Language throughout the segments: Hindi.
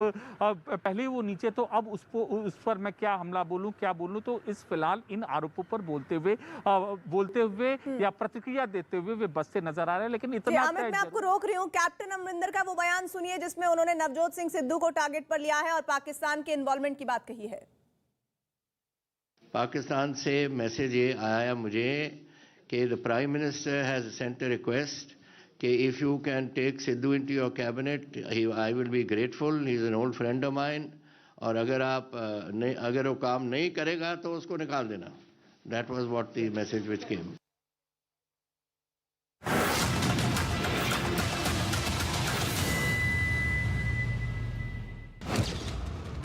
पहले वो नीचे, तो अब उस पर मैं क्या हमला बोलूं, क्या बोलूं, तो इस फिलहाल इन आरोपों पर बोलते हुए या प्रतिक्रिया देते हुए वे बसते नजर आ रहे हैं। लेकिन जी इतना अमित, मैं आपको रोक रही हूँ। कैप्टन अमरिंदर का वो बयान सुनिए जिसमें उन्होंने नवजोत सिंह सिद्धू को टारगेट पर लिया है और पाकिस्तान के इन्वॉल्वमेंट की बात कही है। पाकिस्तान से मैसेज ये आया मुझे कि the prime minister has sent a request कि if you can take Sidhu into your cabinet I will be grateful, he is an old friend of mine, और अगर वो काम नहीं करेगा तो उसको निकाल देना। That was what the message which came.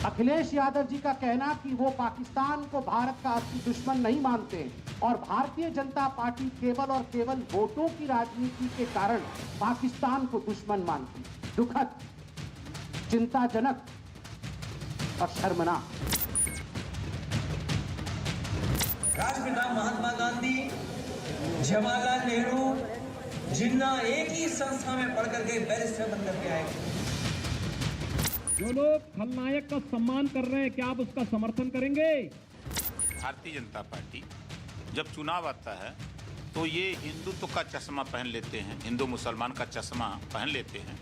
Akhilesh Yadav ji का कहना कि वो पाकिस्तान को भारत का असली दुश्मन नहीं मानते और भारतीय जनता पार्टी केवल और केवल वोटों की राजनीति के कारण पाकिस्तान को दुश्मन मानती है, दुखद, चिंताजनक और शर्मनाक। राष्ट्रपिता महात्मा गांधी, जवाहरलाल नेहरू, जिन्ना एक ही संस्था में पढ़ करके बैरिस्टर बनकर के आए। जो लोग खलनायक का सम्मान कर रहे हैं, क्या आप उसका समर्थन करेंगे? भारतीय जनता पार्टी जब चुनाव आता है तो ये हिंदुत्व का चश्मा पहन लेते हैं, हिंदू मुसलमान का चश्मा पहन लेते हैं।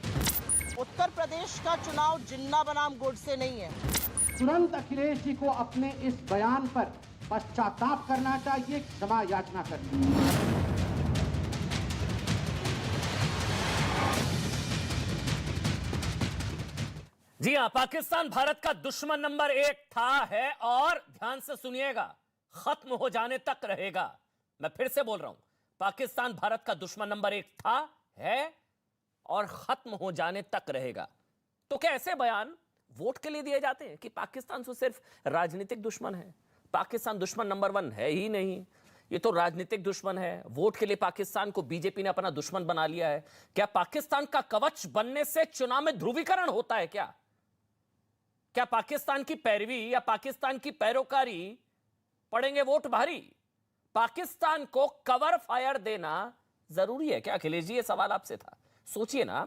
उत्तर प्रदेश का चुनाव जिन्ना बनाम गोडसे नहीं है। तुरंत अखिलेश जी को अपने इस बयान पर पश्चाताप करना चाहिए, क्षमा याचना करनी चाहिए। जी हाँ, पाकिस्तान भारत का दुश्मन नंबर 1 था, है और ध्यान से सुनिएगा, खत्म हो जाने तक रहेगा। मैं फिर से बोल रहा हूं, पाकिस्तान भारत का दुश्मन नंबर 1 था, है और खत्म हो जाने तक रहेगा। तो क्या ऐसे बयान वोट के लिए दिए जाते हैं कि पाकिस्तान तो सिर्फ राजनीतिक दुश्मन है? पाकिस्तान दुश्मन नंबर 1 है ही नहीं, ये तो राजनीतिक दुश्मन है। वोट के लिए पाकिस्तान को बीजेपी ने अपना दुश्मन बना लिया है। क्या पाकिस्तान का कवच बनने से चुनाव में ध्रुवीकरण होता है क्या? क्या पाकिस्तान की पैरवी या पाकिस्तान की पैरोकारी पड़ेंगे वोट भारी? पाकिस्तान को कवर फायर देना जरूरी है क्या? अखिलेश जी, ये सवाल आपसे था। सोचिए ना,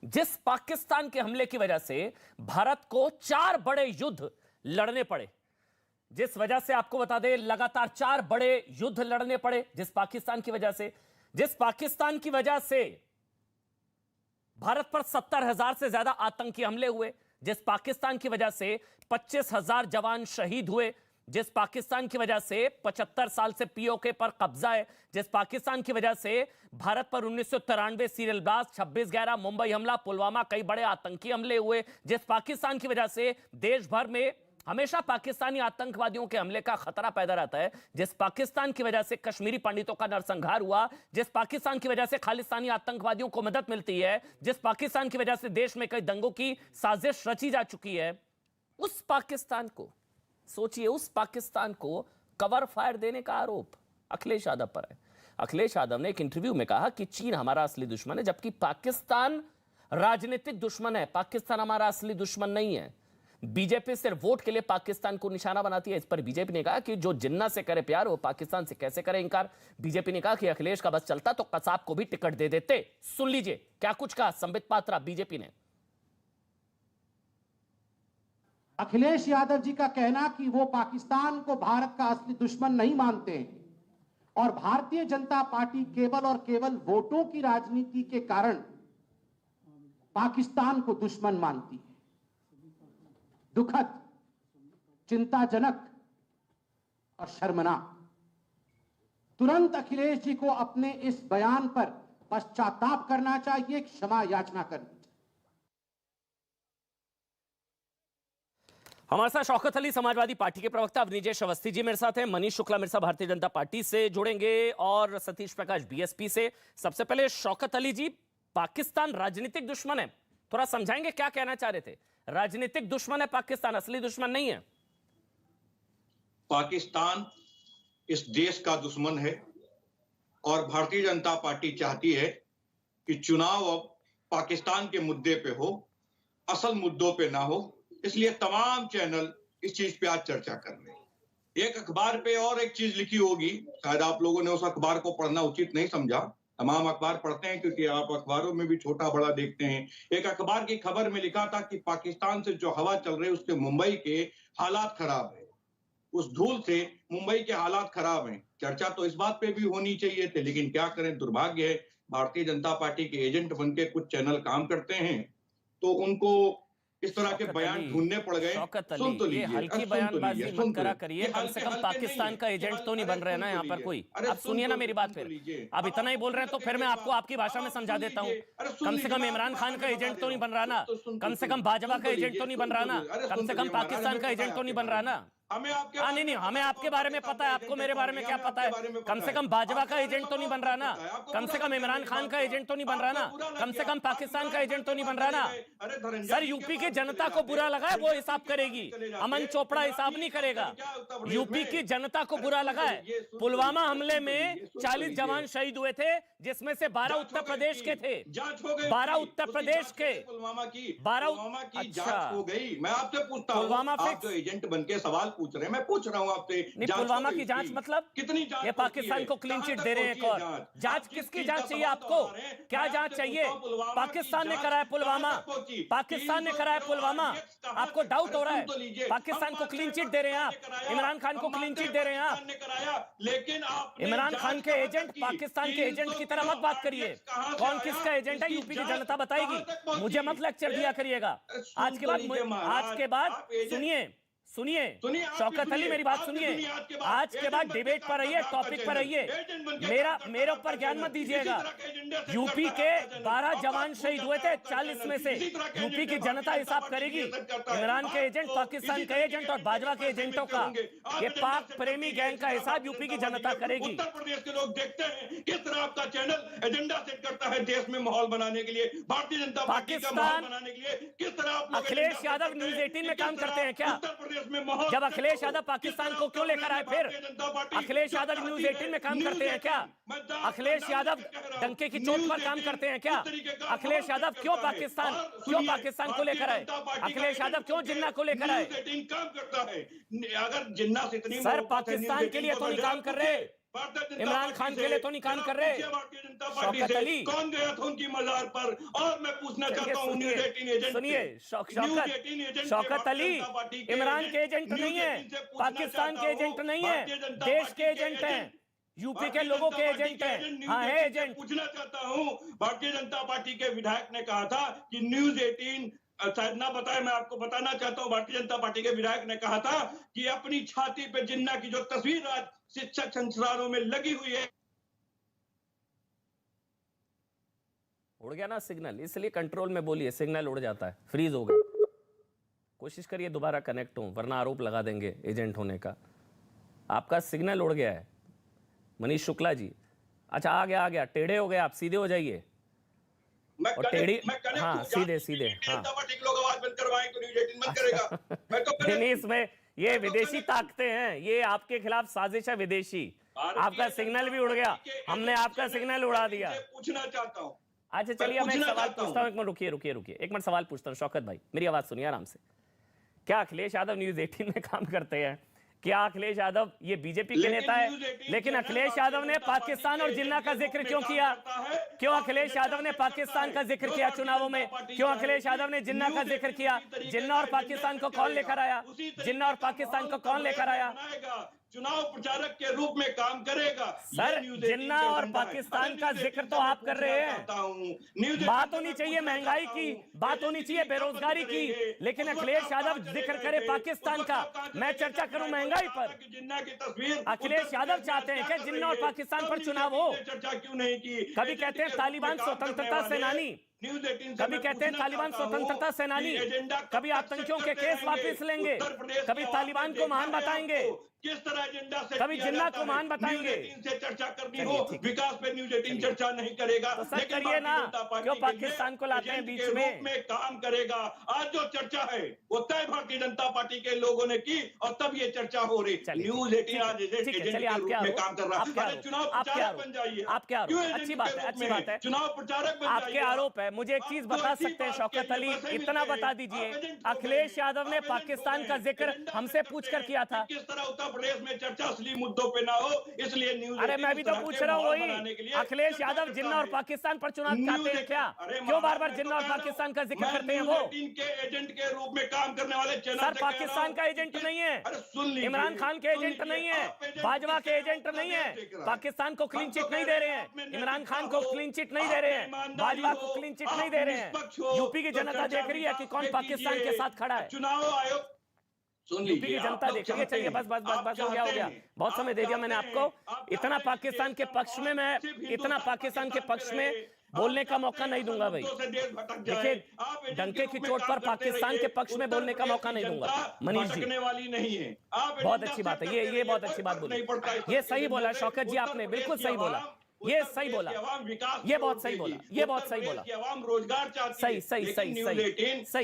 जिस पाकिस्तान के हमले की वजह से भारत को 4 बड़े युद्ध लड़ने पड़े, जिस वजह से आपको बता दें लगातार 4 बड़े युद्ध लड़ने पड़े, जिस पाकिस्तान की वजह से भारत पर 70,000 से ज्यादा आतंकी हमले हुए, जिस पाकिस्तान की वजह से 25,000 जवान शहीद हुए, जिस पाकिस्तान की वजह से 75 साल से पीओके पर कब्जा है, जिस पाकिस्तान की वजह से भारत पर 1993 सीरियल ब्लास्ट, 26/11 मुंबई हमला, पुलवामा, कई बड़े आतंकी हमले हुए, जिस पाकिस्तान की वजह से देश भर में हमेशा पाकिस्तानी आतंकवादियों के हमले का खतरा पैदा रहता है, जिस पाकिस्तान की वजह से कश्मीरी पंडितों का नरसंहार हुआ, जिस पाकिस्तान की वजह से खालिस्तानी आतंकवादियों को मदद मिलती है, जिस पाकिस्तान की वजह से देश में कई दंगों की साजिश रची जा चुकी है, उस पाकिस्तान को सोचिए, उस पाकिस्तान को कवर फायर देने का आरोप अखिलेश यादव पर है। अखिलेश यादव ने एक इंटरव्यू में कहा कि चीन हमारा असली दुश्मन है, जबकि पाकिस्तान राजनीतिक दुश्मन है, पाकिस्तान हमारा असली दुश्मन नहीं है। बीजेपी सिर्फ वोट के लिए पाकिस्तान को निशाना बनाती है। इस पर बीजेपी ने कहा कि जो जिन्ना से करे प्यार वो पाकिस्तान से कैसे करे इनकार। बीजेपी ने कहा कि अखिलेश का बस चलता तो कसाब को भी टिकट दे देते। सुन लीजिए क्या कुछ कहा संबित पात्रा, बीजेपी ने। अखिलेश यादव जी का कहना कि वो पाकिस्तान को भारत का असली दुश्मन नहीं मानते और भारतीय जनता पार्टी केवल और केवल वोटों की राजनीति के कारण पाकिस्तान को दुश्मन मानती है, दुखद, चिंताजनक और शर्मनाक। तुरंत अखिलेश जी को अपने इस बयान पर पश्चाताप करना चाहिए, क्षमा याचना करनी चाहिए। हमारे साथ शौकत अली समाजवादी पार्टी के प्रवक्ता, अवनीजेश अवस्थी जी मेरे साथ हैं, मनीष शुक्ला मेरे साथ भारतीय जनता पार्टी से जुड़ेंगे और सतीश प्रकाश बीएसपी से। सबसे पहले शौकत अली जी, पाकिस्तान राजनीतिक दुश्मन है, थोड़ा समझाएंगे क्या कहना चाह रहे थे? राजनीतिक दुश्मन है पाकिस्तान, असली दुश्मन नहीं है। पाकिस्तान इस देश का दुश्मन है और भारतीय जनता पार्टी चाहती है कि चुनाव अब पाकिस्तान के मुद्दे पे हो, असल मुद्दों पे ना हो। इसलिए तमाम चैनल इस चीज पे आज चर्चा कर रहे हैं। एक अखबार पे और एक चीज लिखी होगी, शायद आप लोगों ने उस अखबार को पढ़ना उचित नहीं समझा। तमाम अखबार पढ़ते हैं क्योंकि आप अखबारों में भी छोटा बड़ा देखते हैं। एक अखबार की खबर में लिखा था कि पाकिस्तान से जो हवा चल रही है उससे मुंबई के हालात खराब है, उस धूल से मुंबई के हालात खराब हैं। चर्चा तो इस बात पे भी होनी चाहिए थी, लेकिन क्या करें, दुर्भाग्य है भारतीय जनता पार्टी के एजेंट बनके कुछ चैनल काम करते हैं तो उनको इस तरह के बयान ढूंढने पड़ गए। सुन तो लीजिए, हल्की बयानबाजी मत करा करिए, कम से कम पाकिस्तान का एजेंट तो नहीं बन रहे ना यहाँ पर कोई। अब सुनिए ना मेरी बात, फिर अब इतना ही बोल रहे हैं तो फिर मैं आपको आपकी भाषा में समझा देता हूँ। कम से कम इमरान खान का एजेंट तो नहीं बन रहा ना, कम से कम भाजपा का एजेंट तो नहीं बन रहा ना, कम से कम पाकिस्तान का एजेंट तो नहीं बन रहा ना। नहीं, हमें आपके बारे में पता है, आपको मेरे बारे में क्या पता है। कम से कम भाजपा का एजेंट तो नहीं बन रहा ना, कम से कम इमरान खान का एजेंट तो नहीं बन रहा ना, कम से कम पाकिस्तान का एजेंट तो नहीं बन रहा ना। सर, यूपी की जनता को बुरा लगा है, वो हिसाब करेगी, अमन चोपड़ा हिसाब नहीं करेगा। यूपी की जनता को बुरा लगा है। पुलवामा हमले में 40 जवान शहीद हुए थे, जिसमें से 12 उत्तर प्रदेश के थे, 12 उत्तर प्रदेश के, 12 जांच हो गई। मैं आपसे पूछता हूं, आप जो एजेंट बनके सवाल पूछ रहे हैं, मैं पूछ रहा हूं आपसे, पुलवामा की जांच मतलब कितनी जांच? ये पाकिस्तान को क्लीन चिट दे रहे हैं। एक और जांच, किसकी जांच चाहिए आपको? क्या जांच चाहिए? पाकिस्तान ने कराया पुलवामा, पाकिस्तान ने कराया पुलवामा, आपको डाउट हो रहा है? पाकिस्तान को क्लीन चिट दे रहे हैं आप, इमरान खान को क्लीन चिट दे रहे हैं आप। लेकिन इमरान खान के एजेंट पाकिस्तान के एजेंट की तरह मत बात करिए। कौन किसका एजेंट है यूपी की जनता बताएगी, मुझे मत लेक्चर दिया करिएगा। आज के बाद सुनिए शौकत अली, मेरी बात सुनिए। आज के बाद डिबेट पर रहिए, टॉपिक पर रहिए, मेरे ऊपर ज्ञान मत दीजिएगा। यूपी के 12 जवान शहीद हुए थे, 40 में से यूपी की जनता हिसाब करेगी। इमरान के एजेंट, पाकिस्तान के एजेंट और भाजपा के एजेंटों का, ये पाक प्रेमी गैंग का हिसाब यूपी की जनता करेगी। उत्तर प्रदेश के लोग देखते हैं किस तरह आपका चैनल एजेंडा सेट करता है देश में माहौल बनाने के लिए, भारतीय जनता पार्टी का माहौल बनाने के लिए। किस तरह आप अखिलेश यादव न्यूज 18 में काम करते हैं क्या? जब अखिलेश यादव पाकिस्तान को क्यों लेकर आए? फिर अखिलेश यादव न्यूज 18 में काम करते हैं क्या? अखिलेश यादव डंके की चोट पर काम करते हैं क्या? अखिलेश यादव क्यों पाकिस्तान को लेकर आए? अखिलेश यादव क्यों जिन्ना को लेकर आए? काम करता है। अगर जिन्ना से इतनी सर, पाकिस्तान के लिए तो नहीं काम कर रहे, इमरान खान के लिए तो नहीं काम कर रहे। शौकत अली, कौन गया था उनकी मजार पर? और मैं पूछना चाहता हूं, न्यूज़ 18 एजेंट, सुनिए शौकत अली इमरान के एजेंट नहीं है, पाकिस्तान के एजेंट नहीं है, देश के एजेंट हैं, यूपी के लोगों के एजेंट हैं। हाँ, है एजेंट। पूछना चाहता हूं, भारतीय जनता पार्टी के विधायक ने कहा था कि न्यूज़ 18 शायद ना बताए, मैं आपको बताना चाहता हूं, भारतीय जनता पार्टी के विधायक ने कहा था कि अपनी छाती पे जिन्ना की जो तस्वीर आज शिक्षक संस्थानों में लगी हुई है। उड़ गया ना सिग्नल, इसलिए कंट्रोल में बोलिए, सिग्नल उड़ जाता है, फ्रीज हो गया। कोशिश करिए दोबारा कनेक्ट हो, वरना आरोप लगा देंगे एजेंट होने का। आपका सिग्नल उड़ गया है मनीष शुक्ला जी। अच्छा, आ गया, टेढ़े हो गए आप, सीधे हो जाइए। और टेढ़ी, हाँ, सीधे हाँ। नहीं, इसमें ये विदेशी ताकतें हैं, ये आपके खिलाफ साजिश है विदेशी। आपका सिग्नल भी उड़ गया, हमने आपका सिग्नल उड़ा दिया। पूछना चाहता हूँ। अच्छा चलिए, मैं एक सवाल पूछता हूँ, एक मिनट रुकिए, एक मिनट सवाल पूछता हूँ। शौकत भाई, मेरी आवाज सुनिए आराम से। क्या अखिलेश यादव न्यूज़ 18 में काम करते हैं? क्या अखिलेश यादव ये बीजेपी के नेता है? लेकिन अखिलेश यादव ने पाकिस्तान और जिन्ना का जिक्र क्यों किया? क्यों अखिलेश यादव ने पाकिस्तान का जिक्र किया चुनावों में? क्यों अखिलेश यादव ने जिन्ना का जिक्र किया? जिन्ना और पाकिस्तान को कौन लेकर आया? जिन्ना और पाकिस्तान को कौन लेकर आया? चुनाव प्रचारक के रूप में काम करेगा। सर, जिन्ना और पाकिस्तान का जिक्र तो आप कर रहे हैं। बात होनी चाहिए महंगाई की, बात होनी चाहिए बेरोजगारी की, लेकिन अखिलेश यादव जिक्र करे पाकिस्तान का, मैं चर्चा करूं महंगाई पर। जिन्ना की तस्वीर अखिलेश यादव चाहते हैं कि जिन्ना और पाकिस्तान पर चुनाव हो। चर्चा क्यों नहीं की? कभी कहते हैं तालिबान स्वतंत्रता सेनानी, कभी कहते हैं तालिबान स्वतंत्रता सेनानी, कभी आतंकियों के केस वापस लेंगे, कभी तालिबान को महान बताएंगे, किस तरह एजेंडा से कभी जिन्ना को महान बताएंगे। से चर्चा करनी हो, विकास पे न्यूज़ 18 चर्चा नहीं करेगा। तो सर करिए ना, क्यों पाकिस्तान को लाते हैं बीच में काम करेगा। आज जो चर्चा है वो तय भारतीय जनता पार्टी के लोगों ने की और तब ये चर्चा हो रही। न्यूज़ 18 आज एजेंट के रूप में काम कर रहा है। चुनाव प्रचारक बन जाइए। आप क्या, अच्छी बात है, चुनाव प्रचारक बन आपके आरोप है है। मुझे एक चीज बता सकते हैं शौकत अली, इतना बता दीजिए, अखिलेश यादव ने पाकिस्तान का जिक्र हमसे पूछकर किया था। किस तरह उत्तर प्रदेश में चर्चा असली मुद्दों पे ना हो, इसलिए न्यूज़। अरे मैं भी तो पूछ रहा हूँ वही, अखिलेश यादव जिन्ना और पाकिस्तान पर चुनाव चाहते हैं क्या? क्यों बार बार जिन्ना और पाकिस्तान का जिक्र करते हैं वो? के एजेंट के रूप में काम करने वाले सर पाकिस्तान का एजेंट नहीं है, इमरान खान के एजेंट नहीं है, बाजवा के एजेंट नहीं है, पाकिस्तान को क्लीन चिट नहीं दे रहे हैं, इमरान खान को क्लीन चिट नहीं दे रहे हैं, बाजवा को क्लीन चिट नहीं दे रहे हैं। यूपी की जनता देख रही है कि कौन पाकिस्तान के साथ खड़ा है। चुनाव आयोग यूपी की जनता देख रही है। चलिए बस बस बस बस हो गया, बहुत समय दे दिया मैंने आपको। इतना पाकिस्तान के पक्ष में मैं इतना पाकिस्तान के पक्ष में बोलने का मौका नहीं दूंगा भाई। देखिए डंके की चोट पर पाकिस्तान के पक्ष में बोलने का मौका नहीं दूंगा। मनीष जी वाली नहीं है, बहुत अच्छी बात है, ये बहुत अच्छी बात बोली, ये सही बोला शौकत जी, आपने बिल्कुल सही बोला, ये सही बोला, ये बहुत सही बोला, ये बहुत सही बोला, रोजगार चाहती है, सही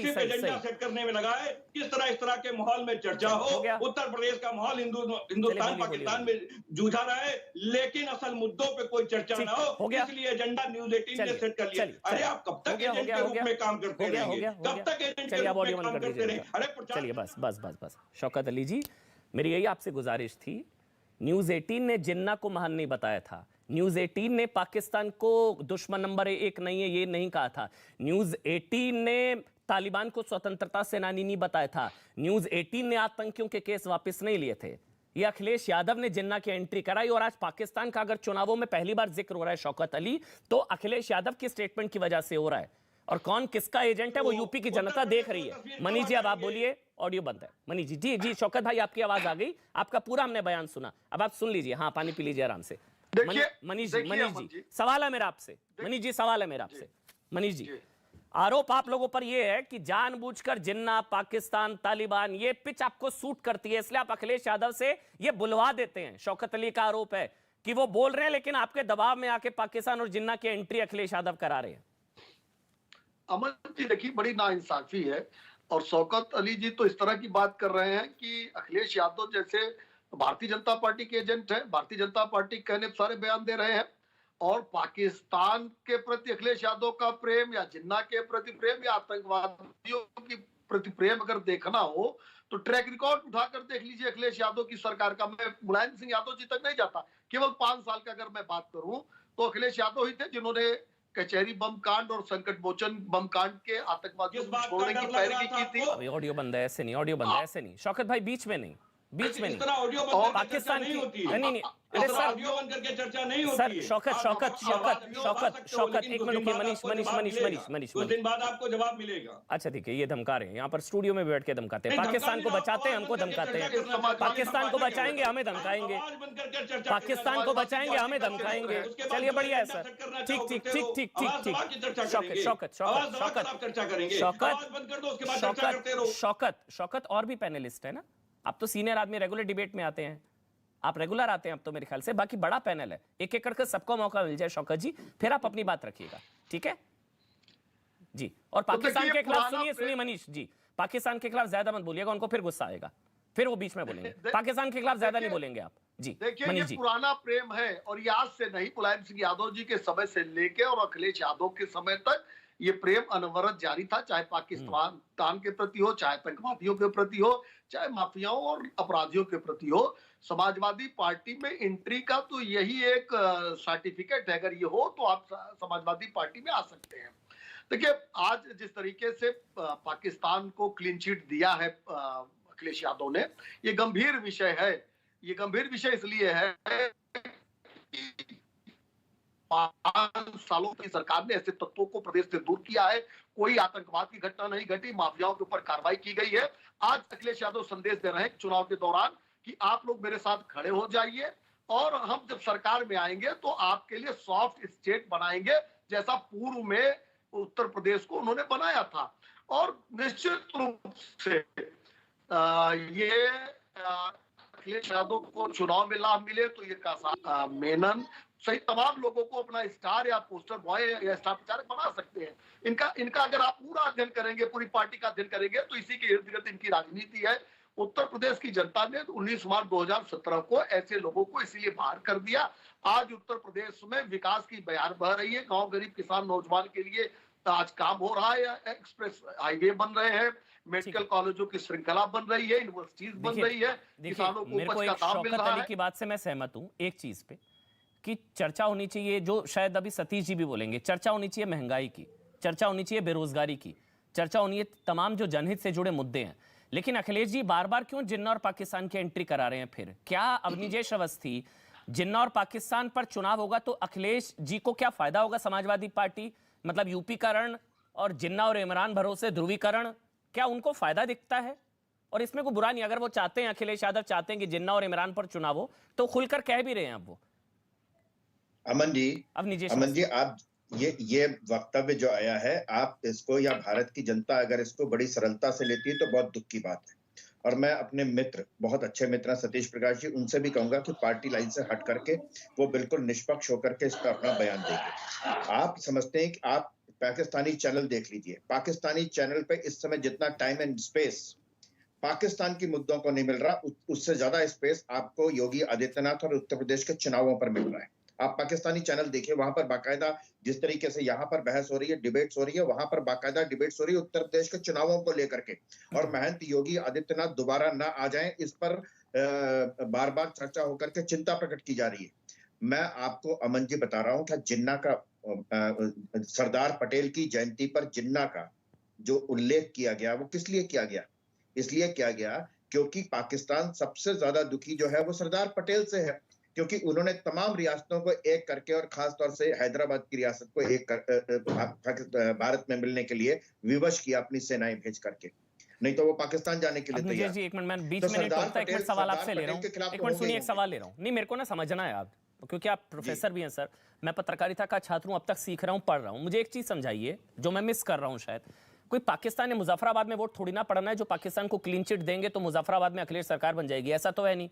सेट करने में लगा है। किस तरह इस तरह के माहौल में चर्चा हो, उत्तर प्रदेश का माहौल हिंदुस्तान पाकिस्तान में जूझा रहा है, लेकिन असल मुद्दों पे कोई चर्चा ना हो, इसलिए एजेंडा न्यूज़ 18 ने सेट कर लिया। अरे आप कब तक एजेंट के रूप में काम करते रहेंगे? कब तक एजेंट के रूप में काम करते रहेंगे? अरे चलिए बस बस बस बस शौकत अली जी, मेरी यही आपसे गुजारिश थी। न्यूज़ 18 ने जिन्ना को महान नहीं बताया था, न्यूज़ 18 ने पाकिस्तान को दुश्मन नंबर 1 नहीं है ये नहीं कहा था, न्यूज़ 18 ने तालिबान को स्वतंत्रता सेनानी नहीं बताया था, न्यूज़ 18 ने आतंकियों के केस वापस नहीं लिए थे। ये अखिलेश यादव ने जिन्ना की एंट्री कराई, और आज पाकिस्तान का अगर चुनावों में पहली बार जिक्र हो रहा है शौकत अली, तो अखिलेश यादव की स्टेटमेंट की वजह से हो रहा है। और कौन किसका एजेंट है वो यूपी की जनता देख रही है। मनीष जी अब आप बोलिए, ऑडियो बंद है। मनीष जी जी जी शौकत भाई आपकी आवाज आ गई, आपका पूरा हमने बयान सुना, अब आप सुन लीजिए। हाँ पानी पी लीजिए आराम से। मनीष जी सवाल है मेरा आपसे, मनीष जी सवाल है मेरा आपसे। मनीष जी आरोप आप लोगों पर यह है कि जानबूझकर जिन्ना, पाकिस्तान, तालिबान ये पिच आपको सूट करती है, इसलिए आप अखिलेश यादव से ये बुलवा देते हैं। शौकत अली का आरोप है कि वो बोल रहे हैं लेकिन आपके दबाव में आके पाकिस्तान और जिन्ना की एंट्री अखिलेश यादव करा रहे हैं। अमन जी देखिए बड़ी नाइंसाफी है, और शौकत अली जी तो इस तरह की बात कर रहे हैं कि अखिलेश यादव जैसे भारतीय जनता पार्टी के एजेंट हैं, भारतीय जनता पार्टी कहने सारे बयान दे रहे हैं, और पाकिस्तान के प्रति अखिलेश यादव का प्रेम या जिन्ना के प्रति प्रेम या आतंकवादियों के प्रति प्रेम अगर देखना हो तो ट्रैक रिकॉर्ड उठाकर देख लीजिए अखिलेश यादव की सरकार का। मैं मुलायम सिंह यादव जी तक नहीं जाता, केवल 5 साल का अगर मैं बात करूं तो अखिलेश यादव ही थे जिन्होंने कचहरी बम कांड और संकट मोचन बम कांड के आतंकवादियों को छोड़ने की पैरवी की थी। ऑडियो बंद है, ऐसे नहीं, ऑडियो बंद है, ऐसे नहीं शौकत भाई, बीच में नहीं, बीच में नहीं, पाकिस्तान की नहीं, अरे सर ऑडियो बंद करके चर्चा नहीं होती सर। शौकत एक मिनट रुकिए, मनीष कुछ दिन बाद आपको जवाब मिलेगा। अच्छा ठीक है, ये धमका रहे हैं, यहाँ पर स्टूडियो में बैठ के धमकाते हैं, पाकिस्तान को बचाते हैं, हमको धमकाते हैं, पाकिस्तान को बचाएंगे हमें धमकाएंगे, पाकिस्तान को बचाएंगे हमें धमकाएंगे। चलिए बढ़िया है सर, ठीक ठीक ठीक ठीक ठीक ठीक। शौकत और भी पैनलिस्ट है ना, आप तो सीनियर आदमी, रेगुलर डिबेट में आते हैं, आप रेगुलर आते हैं अब तो मेरे ख्याल से, बाकी बड़ा पैनल है, एक एक करके सबको मौका मिल जाए शौकत जी, फिर आप अपनी बात रखिएगा, ठीक है जी। और पाकिस्तान के खिलाफ सुनिए मनीष जी, पाकिस्तान के खिलाफ ज्यादा मत बोलिएगा, उनको फिर गुस्सा आएगा, फिर वो बीच में बोलेंगे। पाकिस्तान के खिलाफ ज्यादा नहीं बोलेंगे आप जी। देखिए ये पुराना प्रेम है, और ये आज से नहीं, मुलायम सिंह यादव जी के समय से लेके और अखिलेश यादव के समय तक ये प्रेम अनवरत जारी था, चाहे पाकिस्तान के प्रति हो, चाहे आतंकवादियों के प्रति हो, चाहे माफियाओं और अपराधियों के प्रति हो। समाजवादी पार्टी में एंट्री का तो यही एक सर्टिफिकेट है, अगर ये हो तो आप समाजवादी पार्टी में आ सकते हैं। देखिए आज जिस तरीके से पाकिस्तान को क्लीन चिट दिया है अखिलेश यादव ने, ये गंभीर विषय है। ये गंभीर विषय इसलिए है 5 सालों की सरकार ने ऐसे तत्वों को प्रदेश से दूर किया है, कोई आतंकवाद की घटना नहीं घटी, माफियाओं के ऊपर कार्रवाई की गई है। आज अखिलेश यादव संदेश दे रहे हैं चुनाव के दौरान कि आप लोग मेरे साथ खड़े हो जाइए, और हम जब सरकार में आएंगे तो आपके लिए सॉफ्ट स्टेट बनाएंगे, जैसा पूर्व में उत्तर प्रदेश को उन्होंने बनाया था। और निश्चित रूप से ये अखिलेश यादव को चुनाव में लाभ मिले तो ये मेनन सही तमाम लोगों को अपना स्टार या पोस्टर बॉय या स्टार प्रचारक बना सकते हैं। इनका अगर आप पूरा अध्ययन करेंगे, पूरी पार्टी का अध्ययन करेंगे, तो इसी के इर्द गिर्द इनकी राजनीति है। उत्तर प्रदेश की जनता ने 19 मार्च 2017 को ऐसे लोगों को इसीलिए बाहर कर दिया। आज उत्तर प्रदेश में विकास की बयार बह रही है, गांव गरीब किसान नौजवान के लिए आज काम हो रहा है, एक्सप्रेस हाईवे बन रहे हैं, मेडिकल कॉलेजों की श्रृंखला बन रही है, यूनिवर्सिटीज बन रही है, किसानों को उपज का दाम मिल रहा है। की बात से मैं सहमत हूं एक चीज पे कि चर्चा होनी चाहिए, जो शायद अभी सतीश जी भी बोलेंगे, चर्चा होनी चाहिए महंगाई की, चर्चा होनी चाहिए बेरोजगारी की, चर्चा होनी है तमाम जो जनहित से जुड़े मुद्दे हैं। लेकिन अखिलेश जी बार बार क्यों जिन्ना और पाकिस्तान की एंट्री करा रहे हैं? फिर क्या अवनिजेश अवस्थी, जिन्ना और पाकिस्तान पर चुनाव होगा तो अखिलेश जी को क्या फायदा होगा? समाजवादी पार्टी मतलब यूपीकरण और जिन्ना और इमरान भरोसे ध्रुवीकरण, क्या उनको फायदा दिखता है? और इसमें कोई बुरा नहीं, अगर वो चाहते हैं, अखिलेश यादव चाहते हैं कि जिन्ना और इमरान पर चुनाव हो, तो खुलकर कह भी रहे हैं अब वो। अमन जी आप ये वक्तव्य जो आया है, आप इसको या भारत की जनता अगर इसको बड़ी सरलता से लेती है तो बहुत दुख की बात है। और मैं अपने मित्र, बहुत अच्छे मित्र सतीश प्रकाश जी, उनसे भी कहूंगा कि पार्टी लाइन से हट करके वो बिल्कुल निष्पक्ष होकर के इस पर अपना बयान देंगे। आप समझते हैं कि आप पाकिस्तानी चैनल देख लीजिए, पाकिस्तानी चैनल पे इस समय जितना टाइम एंड स्पेस पाकिस्तान की मुद्दों को नहीं मिल रहा, उससे ज्यादा स्पेस आपको योगी आदित्यनाथ और उत्तर प्रदेश के चुनावों पर मिल रहा है। आप पाकिस्तानी चैनल देखिए, वहां पर बाकायदा जिस तरीके से यहाँ पर बहस हो रही है, डिबेट्स हो रही है, वहां पर बाकायदा डिबेट्स हो रही है उत्तर प्रदेश के चुनावों को लेकर के। और महंत योगी आदित्यनाथ दोबारा ना आ जाएं, इस पर बार बार चर्चा होकर के चिंता प्रकट की जा रही है। मैं आपको अमन जी बता रहा हूँ कि जिन्ना का सरदार पटेल की जयंती पर जिन्ना का जो उल्लेख किया गया वो किस लिए किया गया? इसलिए किया गया क्योंकि पाकिस्तान सबसे ज्यादा दुखी जो है वो सरदार पटेल से है, क्योंकि उन्होंने तमाम रियासतों को एक करके और खास तौर से हैदराबाद की रियासत को एक भारत में मिलने के लिए विवश किया अपनी सेनाएं भेज करके, नहीं तो वो पाकिस्तान जाने के लिए तैयार। जी एक मिनट, मैं बीच में नहीं टोकता, एक मिनट सवाल आपसे ले रहा हूँ, एक मिनट सुनिए, एक सवाल ले रहा हूँ। नहीं, मेरे को ना समझना है आप, क्योंकि आप प्रोफेसर भी हैं सर, मैं पत्रकारिता का छात्र हूँ, अब तक सीख रहा हूँ, पढ़ रहा हूँ। मुझे एक चीज समझाइए जो मैं मिस कर रहा हूँ शायद। कोई पाकिस्तान ने मुजफ्फराबाद में वोट थोड़ी ना पड़ना है जो पाकिस्तान को क्लीन चिट देंगे तो मुजफ्फराबाद में अखिलेश सरकार बन जाएगी, ऐसा तो है नहीं।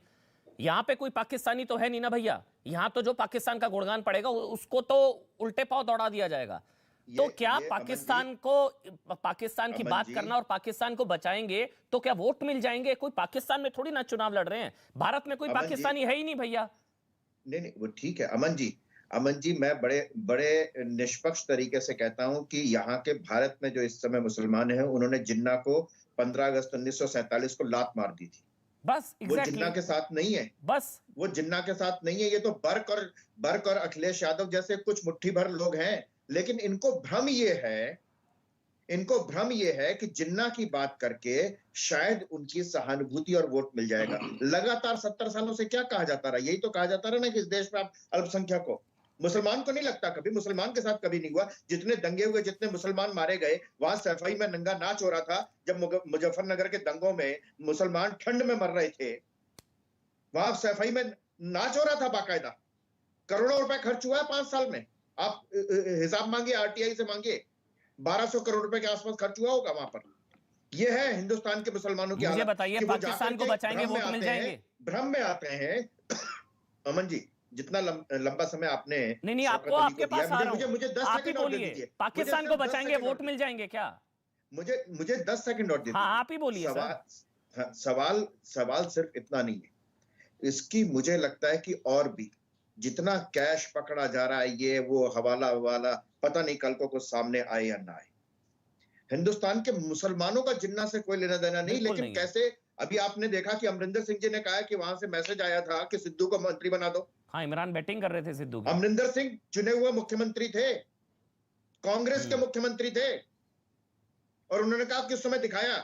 यहाँ पे कोई पाकिस्तानी तो है नहीं ना भैया, यहाँ तो जो पाकिस्तान का गुणगान पड़ेगा उसको तो उल्टे पांव दौड़ा दिया जाएगा। तो क्या पाकिस्तान को, पाकिस्तान की बात करना और पाकिस्तान को बचाएंगे तो क्या वोट मिल जाएंगे? कोई पाकिस्तान में थोड़ी ना चुनाव लड़ रहे हैं, भारत में कोई पाकिस्तानी है ही नहीं भैया। नहीं वो ठीक है अमन जी, मैं बड़े निष्पक्ष तरीके से कहता हूं कि यहाँ के भारत में जो इस समय मुसलमान हैं उन्होंने जिन्ना को 15 अगस्त 1947 को लात मार दी थी, बस वो जिन्ना के साथ नहीं है, बस वो जिन्ना के साथ नहीं है। ये तो बर्क और अखिलेश यादव जैसे कुछ मुट्ठी भर लोग हैं, लेकिन इनको भ्रम ये है कि जिन्ना की बात करके शायद उनकी सहानुभूति और वोट मिल जाएगा। लगातार 70 सालों से क्या कहा जाता रहा? यही तो कहा जाता रहा ना कि इस देश में आप अल्पसंख्यक हो। मुसलमान को नहीं लगता, कभी मुसलमान के साथ कभी नहीं हुआ। जितने दंगे हुए, जितने मुसलमान मारे गए, वहां सफाई में नंगा नाच हो रहा था। जब मुजफ्फरनगर के दंगों में मुसलमान ठंड में मर रहे थे, वहां सफाई में नाच हो रहा था बाकायदा। करोड़ों रुपए खर्च हुआ है 5 साल में, आप हिसाब मांगिए, आरटीआई से मांगिए, 1200 करोड़ रुपए के आसपास खर्च हुआ होगा वहां पर। यह है हिंदुस्तान के मुसलमानों की हालत। बताइए, पाकिस्तान को बचाएंगे वोट मिल जाएंगे? भ्रम में आते हैं अमन जी, जितना लंबा समय आपने नहीं आपको आपके पास आ रहा हूं, मुझे 10 सेकंड और दे दीजिए। पाकिस्तान को बचाएंगे वोट मिल जाएंगे क्या? मुझे 10 सेकंड और दे दीजिए। हाँ आप ही बोलिए सर। सवाल सिर्फ इतना नहीं है, इसकी मुझे लगता है कि और भी जितना कैश पकड़ा जा रहा है, ये वो हवाला पता नहीं कल को कुछ सामने आए या ना आए। हिंदुस्तान के मुसलमानों का जिन्ना से कोई लेना देना नहीं, लेकिन कैसे अभी आपने देखा कि अमरिंदर सिंह जी ने कहा कि वहां से मैसेज आया था कि सिद्धू को मंत्री बना दो। हाँ, इमरान बैटिंग कर रहे थे सिद्धू की। अमरिंदर सिंह चुने हुए मुख्यमंत्री थे, कांग्रेस के मुख्यमंत्री थे, और उन्होंने कहा कि उस समय दिखाया।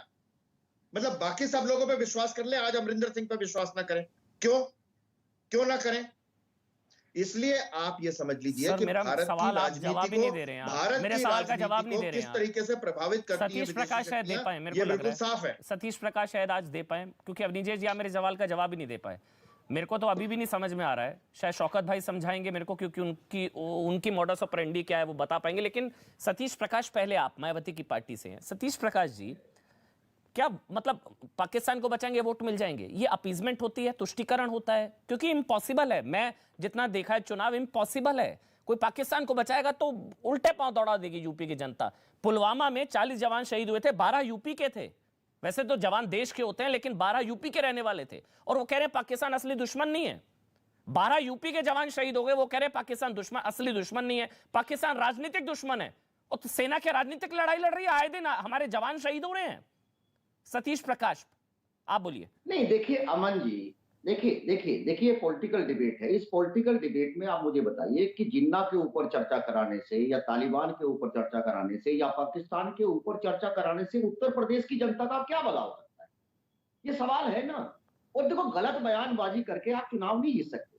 मतलब बाकी सब लोगों पे विश्वास कर ले, आज अमरिंदर सिंह पे विश्वास ना करें। क्यों ना करें? इसलिए आप ये समझ लीजिए कि भारत की राजनीति को, भारत मेरे की सवाल का जवाब नहीं राजनीति दे को रहे किस तरीके से प्रभावित करती है सतीश प्रकाश शायद दे पाए, मेरे को लग रहा है साफ है। सतीश प्रकाश शायद आज दे पाए, क्योंकि अवनिजेश जी मेरे सवाल का जवाब ही नहीं दे पाए। मेरे को तो अभी भी नहीं समझ में आ रहा है, शायद शौकत भाई समझाएंगे मेरे को, क्योंकि उनकी मॉडस ऑपरेंडी क्या है वो बता पाएंगे। लेकिन सतीश प्रकाश, पहले आप मायावती की पार्टी से हैं, सतीश प्रकाश जी, क्या मतलब पाकिस्तान को बचाएंगे वोट मिल जाएंगे, ये अपीजमेंट होती है, तुष्टीकरण होता है? क्योंकि इम्पॉसिबल है, मैं जितना देखा है चुनाव इम्पॉसिबल है। कोई पाकिस्तान को बचाएगा तो उल्टे पांव दौड़ा देगी यूपी की जनता। पुलवामा में 40 जवान शहीद हुए थे, 12 यूपी के थे। वैसे तो जवान देश के होते हैं, लेकिन 12 यूपी के रहने वाले थे, और वो कह रहे हैं पाकिस्तान असली दुश्मन नहीं है। 12 यूपी के जवान शहीद हो गए, वो कह रहे हैं पाकिस्तान असली दुश्मन नहीं है, पाकिस्तान राजनीतिक दुश्मन है। और तो सेना के राजनीतिक लड़ाई लड़ रही है, आए दिन हमारे जवान शहीद हो रहे हैं। सतीश प्रकाश, आप बोलिए। नहीं देखिए अमन जी, देखिए पॉलिटिकल डिबेट है। इस पॉलिटिकल डिबेट में आप मुझे बताइए कि जिन्ना के ऊपर चर्चा कराने से या तालिबान के ऊपर चर्चा कराने से या पाकिस्तान के ऊपर चर्चा कराने से उत्तर प्रदेश की जनता का क्या भला हो सकता है? ये सवाल है ना। और देखो, गलत बयानबाजी करके आप चुनाव नहीं जीत सकते।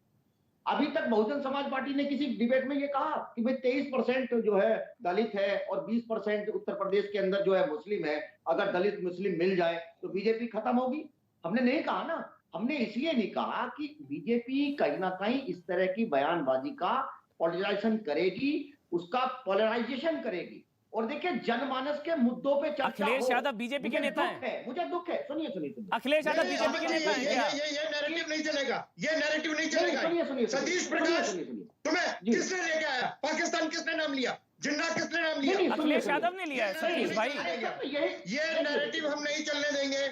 अभी तक बहुजन समाज पार्टी ने किसी डिबेट में ये कहा कि भाई 23% जो है दलित है और 20% उत्तर प्रदेश के अंदर जो है मुस्लिम है, अगर दलित मुस्लिम मिल जाए तो बीजेपी खत्म होगी। हमने नहीं कहा ना। हमने इसलिए नहीं कहा कि बीजेपी कहीं ना कहीं इस तरह की बयानबाजी का पॉलिटिजाइजेशन करेगी, उसका पोलराइजेशन करेगी। और देखिए, जनमानस के मुद्दों पे चर्चा। अखिलेश यादव बीजेपी के नेता हैं। मुझे दुख है। सुनिए। अखिलेश यादव बीजेपी के नेता हैं क्या? ये नैरेटिव नहीं चलेगा, ये नैरेटिव नहीं चलेगा। सुनिए। सतीश प्रकाश, तुम्हें किसने लेके आया? पाकिस्तान किसने नाम लिया? जिन्ना किसने नाम लिया? अखिलेश यादव ने लिया है सतीश भाई। ये नैरेटिव हम नहीं चलने देंगे।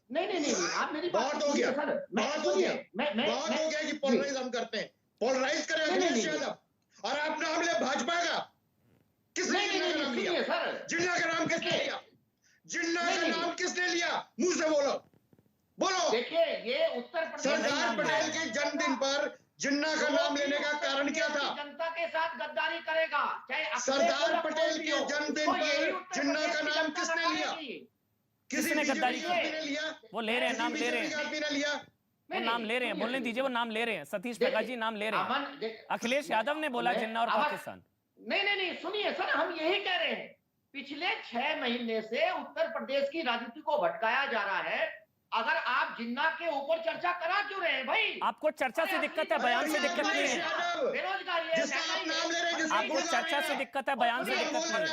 नहीं, आप मेरी बात बहुत हो गया सर। बहुत हो गया कि पोलराइज हम करते हैं। पोलराइज करें अखिलेश यादव। और आप नाम ले भाजपा का। किसने जिन्ना का नाम लिया? जिन्ना का नाम किसने लिया? जिन्ना का नाम किसने लिया? मुंह से बोलो। देखिए, ये उत्तर प्रदेश सरदार पटेल के जन्मदिन पर जिन्ना का नाम लेने का कारण क्या था? जनता के साथ गद्दारी करेगा। चाहे सरदार पटेल के जन्मदिन पर जिन्ना का नाम किसने लिया? किसने गद्दारी लिया? वो ले रहे हैं, नाम ले रहे हैं, वो नाम ले रहे हैं। बोलने दीजिए, वो नाम ले रहे हैं। सतीश प्रकाश जी नाम ले रहे हैं। अखिलेश यादव ने बोला जिन्ना और पाकिस्तान। नहीं, सुनिए सर, हम यही कह रहे हैं। पिछले 6 महीने से उत्तर प्रदेश की राजनीति को भटकाया जा रहा है। अगर आप जिन्ना के ऊपर चर्चा करा क्यों रहे हैं भाई? आपको चर्चा से दिक्कत है, बयान से दिक्कत नहीं है। बेरोजगारी है, आपको चर्चा से दिक्कत है, बयान से दिक्कत नहीं है।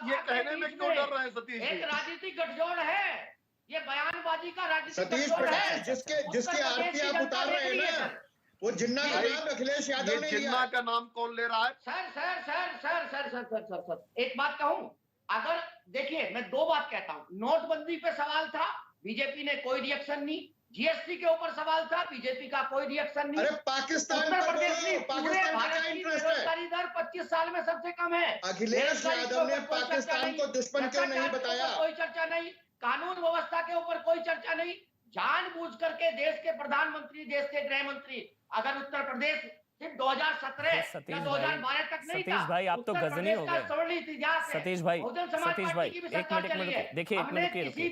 ये कहने में क्यों डर रहे हैं सतीश? एक राजनीतिक गठजोड़ है, ये बयानबाजी का राजनीतिक सतीश प्रकाश, जिसके आरती आप उतार रहे हैं ना, वो जिन्ना का नाम अखिलेश यादव ने लिया। जिन्ना का नाम कौन ले रहा है? सर, एक बात कहूं। अगर देखिए, मैं 2 बात कहता हूं। नोटबंदी पे सवाल था, बीजेपी ने कोई रिएक्शन नहीं। जीएसटी के ऊपर सवाल था, बीजेपी का कोई रिएक्शन नहीं। अरे पाकिस्तान उत्तर प्रदेश में पूरे का भारत की इंटरेस्ट है। बेरोजगारी दर 25 साल में सबसे कम है। अखिलेश यादव ने पाकिस्तान को दुश्मन क्यों नहीं बताया? कोई चर्चा नहीं। कानून व्यवस्था के ऊपर कोई चर्चा नहीं। जानबूझ करके देश के प्रधानमंत्री, देश के गृह मंत्री, अगर उत्तर प्रदेश सिर्फ 2017 या 2012 तक नहीं था। सतीश भाई, आप तो गजनी हो गए। सतीश भाई, एक मिनट देखिए, एक मिनट रुकिए।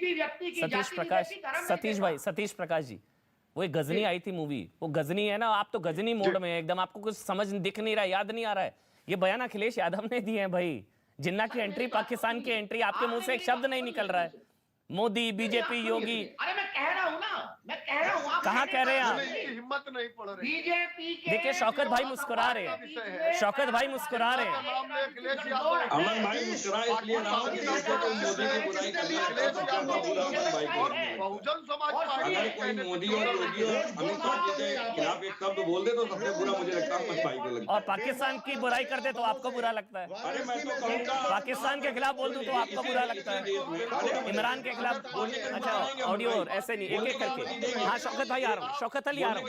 सतीश प्रकाश जी, वो एक गजनी आई थी मूवी, वो गजनी है ना। आप तो गजनी मोड में है एकदम, आपको कुछ समझ दिख नहीं रहा, याद नहीं आ रहा है। ये बयान अखिलेश यादव ने दिए हैं भाई। जिन्ना की एंट्री, पाकिस्तान की एंट्री, आपके मुंह से एक शब्द नहीं निकल रहा है। मोदी, बीजेपी, योगी। अरे मैं कह रहा हूँ ना, कहाँ कह रहे हैं आप? हिम्मत नहीं पड़ रही। बीजेपी के देखिए, शौकत भाई मुस्कुरा रहे हैं। शौकत भाई मुस्कुरा रहे हैं। अमन भाई मुस्कुरा इसलिए रहा हूं कि इसको तो मोदी की बुराई कर लिया। बहुजन समाज पार्टी, अगर कोई मोदी और योगी और अमित शाह जी के खिलाफ एक शब्द बोल दे तो सबसे बुरा मुझे लगता है अमित भाई को लगता है। और पाकिस्तान की बुराई कर दे तो आपको बुरा लगता है। अरे मैं तो कहूंगा, पाकिस्तान के खिलाफ बोल दूं तो आपको बुरा लगता है। इमरान के खिलाफ। अच्छा, ऑडियो ऐसे नहीं, एक एक करके। हाँ, शौकत भाई आ रहा हूँ, शौकत अली आ रहा हूँ,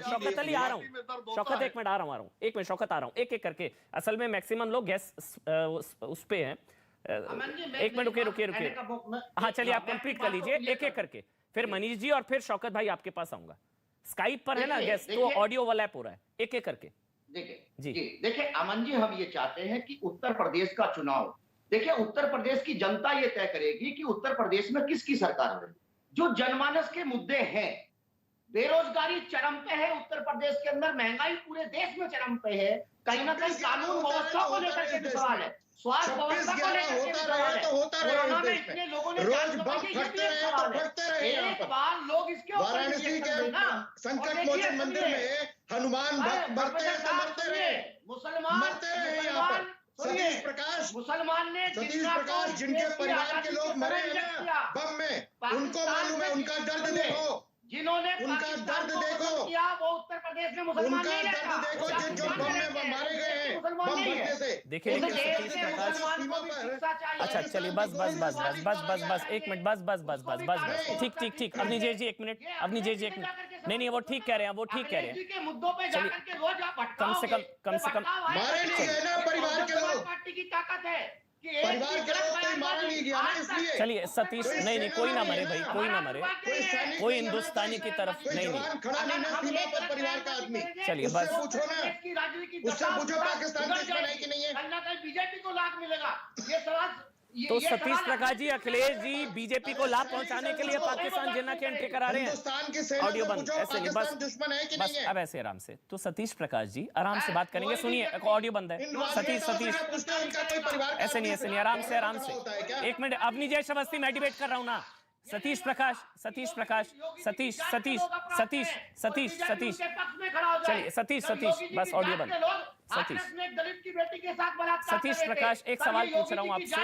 शौकत अली आ रहा हूँ, शौकत एक मिनट आ रहा हूँ, एक मिनट शौकत आ रहा हूँ, एक एक करके। असल में मैक्सिमम लोग गैस उस पे हैं। एक मिनट रुकिए। हाँ, चलिए आप कंप्लीट कर लीजिए एक एक करके, फिर मनीष जी और फिर शौकत भाई आपके पास आऊंगा। स्काइप पर है ना गैस, तो ऑडियो ओवरलैप हो रहा है, एक एक करके। देखिए अमन जी, हम ये चाहते हैं कि उत्तर प्रदेश का चुनाव, देखिए उत्तर प्रदेश की जनता ये तय करेगी कि उत्तर प्रदेश में किसकी सरकार है। जो जनमानस के मुद्दे हैं, बेरोजगारी चरम पे है उत्तर प्रदेश के अंदर, महंगाई पूरे देश में चरम पे है, कहीं ना कहीं कानून व्यवस्था को लेकर के भी सवाल है, स्वास्थ्य व्यवस्था को लेकर के भी सवाल है, कोरोना में इतने लोगों ने जान गंवाई, ये भी एक सवाल है। एक बार लोग इसके ऊपर संकट मोचन मंदिर में हनुमान भक्त मरते रहे, सतीश प्रकाश ने जिनके परिवार के लोग मरे हैं ना बम में, उनको मालूम है, उनका दर्द देखो, जिन्होंने उनका दर्द देखो किया वो उत्तर प्रदेश में मुसलमान नहीं रहता। उनका दर्द देखो, जो बम में मारे गए हैं बम फटने से। देखिए अच्छा, चलिए बस, एक मिनट, बस, ठीक। अवनी जय जी एक मिनट, नहीं वो ठीक कह रहे हैं, वो ठीक कह रहे हैं। के मुद्दों पे जाकर के रोज आप कम से कम मारे नहीं गए ना परिवार के लोग, पार्टी की ताकत है कि परिवार के लोग कोई मारा नहीं गया ना, इसलिए चलिए सतीश, नहीं कोई ना मरे भाई, कोई ना मरे, कोई हिंदुस्तानी की तरफ नहीं खड़ा नहीं ना सीमा पर परिवार का आदमी। चलिए बस पूछो ना, उससे पूछो पाकिस्तान दुश्मन है कि नहीं है। कहीं ना कहीं बीजेपी को लाभ मिलेगा, ये सवाल। तो सतीश प्रकाश जी, अखिलेश जी बीजेपी को लाभ पहुंचाने के लिए पाकिस्तान जिन्ना की एंट्री करा रहे हैं। ऑडियो बंद, ऐसे नहीं, बस अब ऐसे आराम से। तो सतीश प्रकाश जी आराम से बात करेंगे, सुनिए ऑडियो बंद है। सतीश ऐसे नहीं, आराम से 1 मिनट। अपनी जय अवस्थी मैं डिबेट कर रहा हूँ ना। सतीश प्रकाश चलिए सतीश बस ऑडियो बंद। सतीश प्रकाश एक सवाल पूछ रहा हूं आपसे,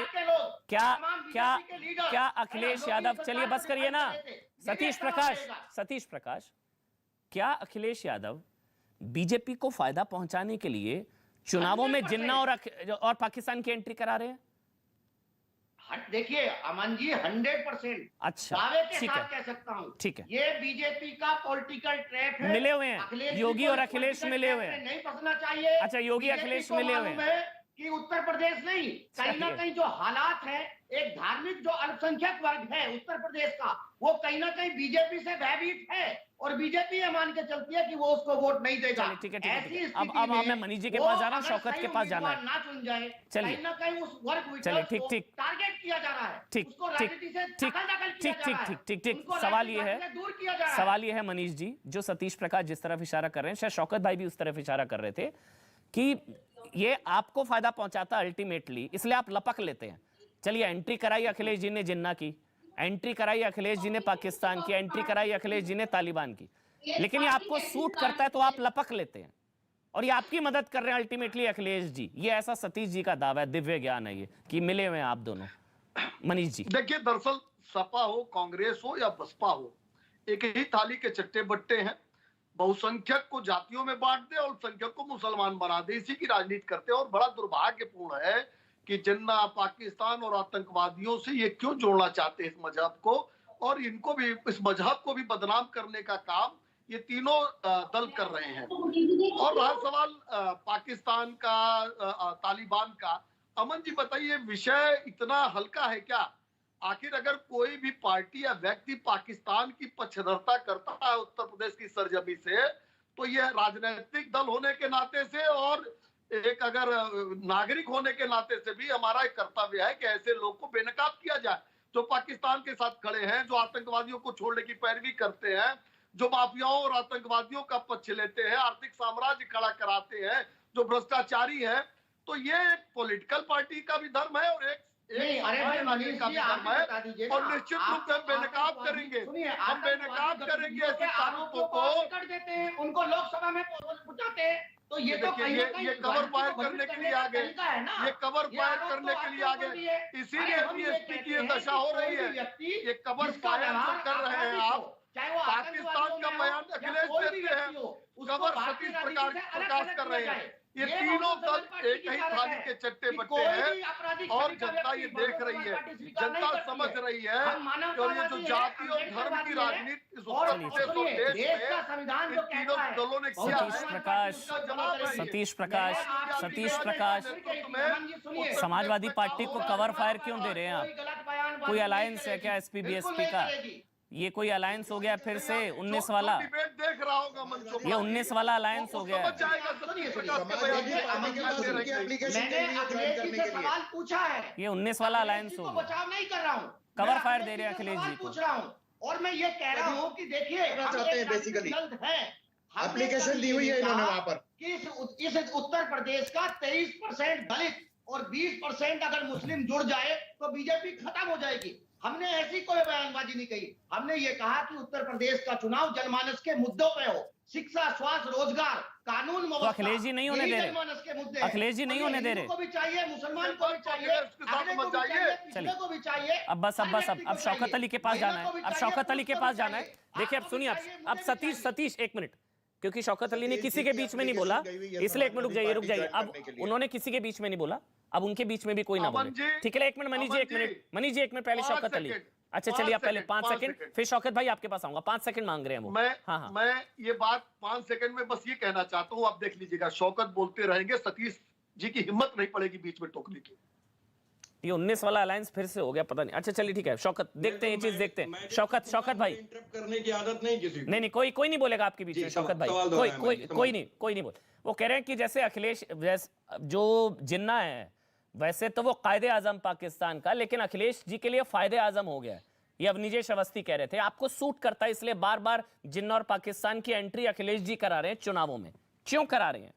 क्या अखिलेश यादव, चलिए बस करिए ना। सतीश प्रकाश क्या अखिलेश यादव बीजेपी को फायदा पहुंचाने के लिए चुनावों में जिन्ना और पाकिस्तान की एंट्री करा रहे हैं? देखिए अमन जी 100% अच्छा दावे के ठीक साथ है, कह सकता हूँ, ठीक है। ये बीजेपी का पॉलिटिकल ट्रैप है। मिले हुए हैं योगी और अखिलेश, मिले हुए हैं। नहीं फंसना चाहिए। अच्छा योगी अखिलेश मिले हुए हैं कि उत्तर प्रदेश नहीं, कहीं ना कहीं जो हालात है, एक धार्मिक जो अल्पसंख्यक वर्ग है उत्तर प्रदेश का, वो कहीं ना कहीं बीजेपी से भयभीत है और बीजेपी ये मान के चलती है कि वो उसको वोट नहीं देगा। ठीक है। अब मैं मनीष जी के पास जा रहा हूँ, शौकत के पास जाना है। ना चुन जाए, चलिए कहीं ना कहीं उस वर्ग चलिए ठीक टारगेट किया जा रहा है, ठीक उसको राजनीति से दखल-दखल किया जा रहा है, ठीक। उनको सवाल ये राजनीति से दूर किया जा रहा है। सवाल ये है मनीष जी, जो सतीश प्रकाश जिस तरफ इशारा कर रहे हैं, शायद शौकत भाई भी उस तरफ इशारा कर रहे थे कि ये आपको फायदा पहुंचाता अल्टीमेटली, इसलिए आप लपक लेते हैं। चलिए एंट्री कराई अखिलेश जी ने जिन्ना की, एंट्री कराई अखिलेश जी ने पाकिस्तान की, एंट्री कराई अखिलेश जी ने तालिबान की, लेकिन ये आपको सूट करता है तो आप लपक लेते हैं और ये आपकी मदद कर रहे हैं अल्टीमेटली अखिलेश जी। ये ऐसा सतीश जी का दावा है, दिव्य ज्ञान है ये कि मिले हुए हैं आप दोनों। मनीष जी देखिए, दरअसल सपा हो, कांग्रेस हो या बसपा हो, एक ही थाली के चट्टे बट्टे हैं। बहुसंख्यक को जातियों में बांट दे और अल्पसंख्यक को मुसलमान बना दे, इसी की राजनीति करते हैं। और बड़ा दुर्भाग्यपूर्ण है कि जिन्ना पाकिस्तान और आतंकवादियों से ये क्यों जोड़ना चाहते हैं इस मजहब को, और इनको भी, इस मजहब को भी बदनाम करने का काम ये तीनों दल कर रहे हैं। और रहा सवाल पाकिस्तान का, तालिबान का, अमन जी बताइए विषय इतना हल्का है क्या? आखिर अगर कोई भी पार्टी या व्यक्ति पाकिस्तान की पक्षधरता करता है उत्तर प्रदेश की सरजमी से, तो यह राजनीतिक दल होने के नाते से और एक अगर नागरिक होने के नाते से भी हमारा एक कर्तव्य है कि ऐसे लोग को बेनकाब किया जाए, जो पाकिस्तान के साथ खड़े हैं, जो आतंकवादियों को छोड़ने की पैरवी करते हैं, जो माफियाओं और आतंकवादियों का पक्ष लेते हैं, आर्थिक साम्राज्य खड़ा कराते हैं, जो भ्रष्टाचारी है। तो ये एक पॉलिटिकल पार्टी का भी धर्म है और एक नागरिक का भी धर्म है, और निश्चित रूप से हम बेनकाब करेंगे, हम बेनकाब करेंगे ऐसे आरोपों को। उनको लोकसभा में पहुंचाते हैं, तो ये तो ये कवर फायर करने के लिए आगे, ये कवर फायर करने के लिए आगे, इसीलिए बीएसपी की ये दशा हो रही है। ये कवर फायर जो कर रहे हैं आप, पाकिस्तान का बयान अखिलेश देते हैं, कवर सतीश प्रकाश कर रहे हैं। ये तीनों दल एक ही थाली के चट्टे बट्टे हैं और जनता ये देख रही है, जनता समझ रही है। और ये जो जाति और धर्म की राजनीति इस उत्तर प्रदेश और देश में इन तीनों दलों ने किया है, सतीश प्रकाश समाजवादी पार्टी को कवर फायर क्यों दे रहे हैं आप? कोई अलायंस है क्या एसपी बीएसपी का? ये कोई अलायंस हो गया फिर से 19 वाला? देख रहा होगा मंचों पर, ये 19 वाला अलायंस हो गया है। सवाल पूछा है, ये 19 वाला अलायंस हो गया। बचाव नहीं कर रहा हूँ, कवर फायर दे रहे हैं अखिलेश जी को। पूछ रहा हूँ और मैं ये कह रहा हूँ कि देखिए एप्लीकेशन दी हुई है इन्होंने वहां पर कि इस उत्तर प्रदेश का 23% दलित और 20% अगर मुस्लिम जुड़ जाए तो बीजेपी खत्म हो जाएगी। हमने ऐसी कोई बयानबाजी नहीं कही, हमने ये कहा कि उत्तर प्रदेश का चुनाव जनमानस के मुद्दों पे हो, शिक्षा, स्वास्थ्य, रोजगार, कानून, तो अखिलेश जी नहीं होने दे रहे, अखिलेश जी नहीं होने दे रहे, को भी चाहिए, मुसलमान को भी चाहिए, अगले को भी चाहिए, पिछले को भी चाहिए। अब शौकत अली के पास जाना है, अब शौकत अली के पास जाना है। देखिए अब सुनिए, अब सतीश 1 मिनट, क्योंकि शौकत अली ने किसी के बीच में नहीं बोला, इसलिए 1 मिनट रुक जाइए। अब उन्होंने किसी के बीच में नहीं बोला, अब उनके बीच में भी कोई ना बोले, ठीक है? 1 मिनट मनीष जी, 1 मिनट पहले शौकत अली, अच्छा चलिए आप पहले 5 सेकंड, फिर शौकत भाई आपके पास आऊंगा। 5 सेकंड मांग रहे हैं वो। मैं ये बात 5 सेकंड में बस ये कहना चाहता हूँ, आप देख लीजिएगा, शौकत बोलते रहेंगे, सतीश जी की हिम्मत नहीं पड़ेगी बीच में टोकने की। ये 19 वाला अलायंस फिर से हो गया, पता नहीं। अच्छा चलिए ठीक है शौकत, देखते हैं ये चीज, देखते हैं। शौकत भाई करने की आदत नहीं किसी, नहीं कोई नहीं बोलेगा आपके बीच में। शौकत भाई कोई नहीं बोल। वो कह रहे हैं कि जैसे अखिलेश जो जिन्ना है वैसे तो वो कायदे आजम पाकिस्तान का, लेकिन अखिलेश जी के लिए फायदे आजम हो गया है। ये अवनीजेश अवस्थी कह रहे थे आपको सूट करता है, इसलिए बार बार जिन्ना और पाकिस्तान की एंट्री अखिलेश जी करा रहे हैं चुनावों में। क्यों करा रहे हैं?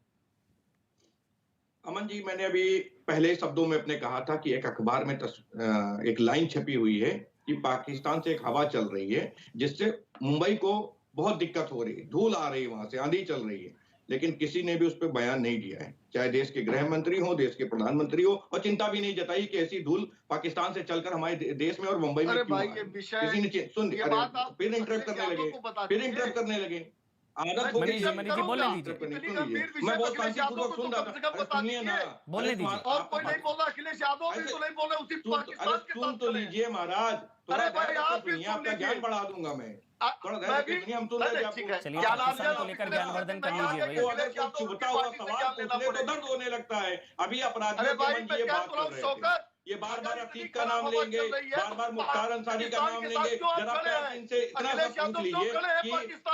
अमन जी, मैंने अभी पहले शब्दों में अपने कहा था कि एक अखबार में एक लाइन छपी हुई है कि पाकिस्तान से एक हवा चल रही है जिससे मुंबई को बहुत दिक्कत हो रही है, धूल आ रही है, वहां से आंधी चल रही है, लेकिन किसी ने भी उस पर बयान नहीं दिया है, चाहे देश के गृह मंत्री हो, देश के प्रधानमंत्री हो, और चिंता भी नहीं जताई कि ऐसी धूल पाकिस्तान से चलकर हमारे देश में और मुंबई में क्यों आई। किसी ने सुन, फिर इंटरप्ट करने लगे आदत हो गई। मनीष जी बोलने दीजिए, मैं बहुत शांतिपूर्वक सुन रहा था, सुनिए ना, बोलने दीजिए। और कोई नहीं बोल रहा, अखिलेश यादव भी तो नहीं बोल रहे, उसी पाकिस्तान के सुन तो लीजिए महाराज, अरे भाई आप भी आपका ज्ञान बढ़ा दूंगा मैं, थोड़ा मैं भी हम सुन रहे हैं। चलिए पाकिस्तान को लेकर ज्ञानवर्धन कर लीजिए भाई। अगर कुछ छुपता हुआ सवाल पूछने तो दर्द होने लगता है। अभी अपराधियों के मन की ये बात कर रहे थे, ये बार बार अतीक का नाम लेंगे, बार बार मुख्तार अंसारी का नाम लेंगे। जरा प्यार इनसे इतना सा पूछ लीजिए कि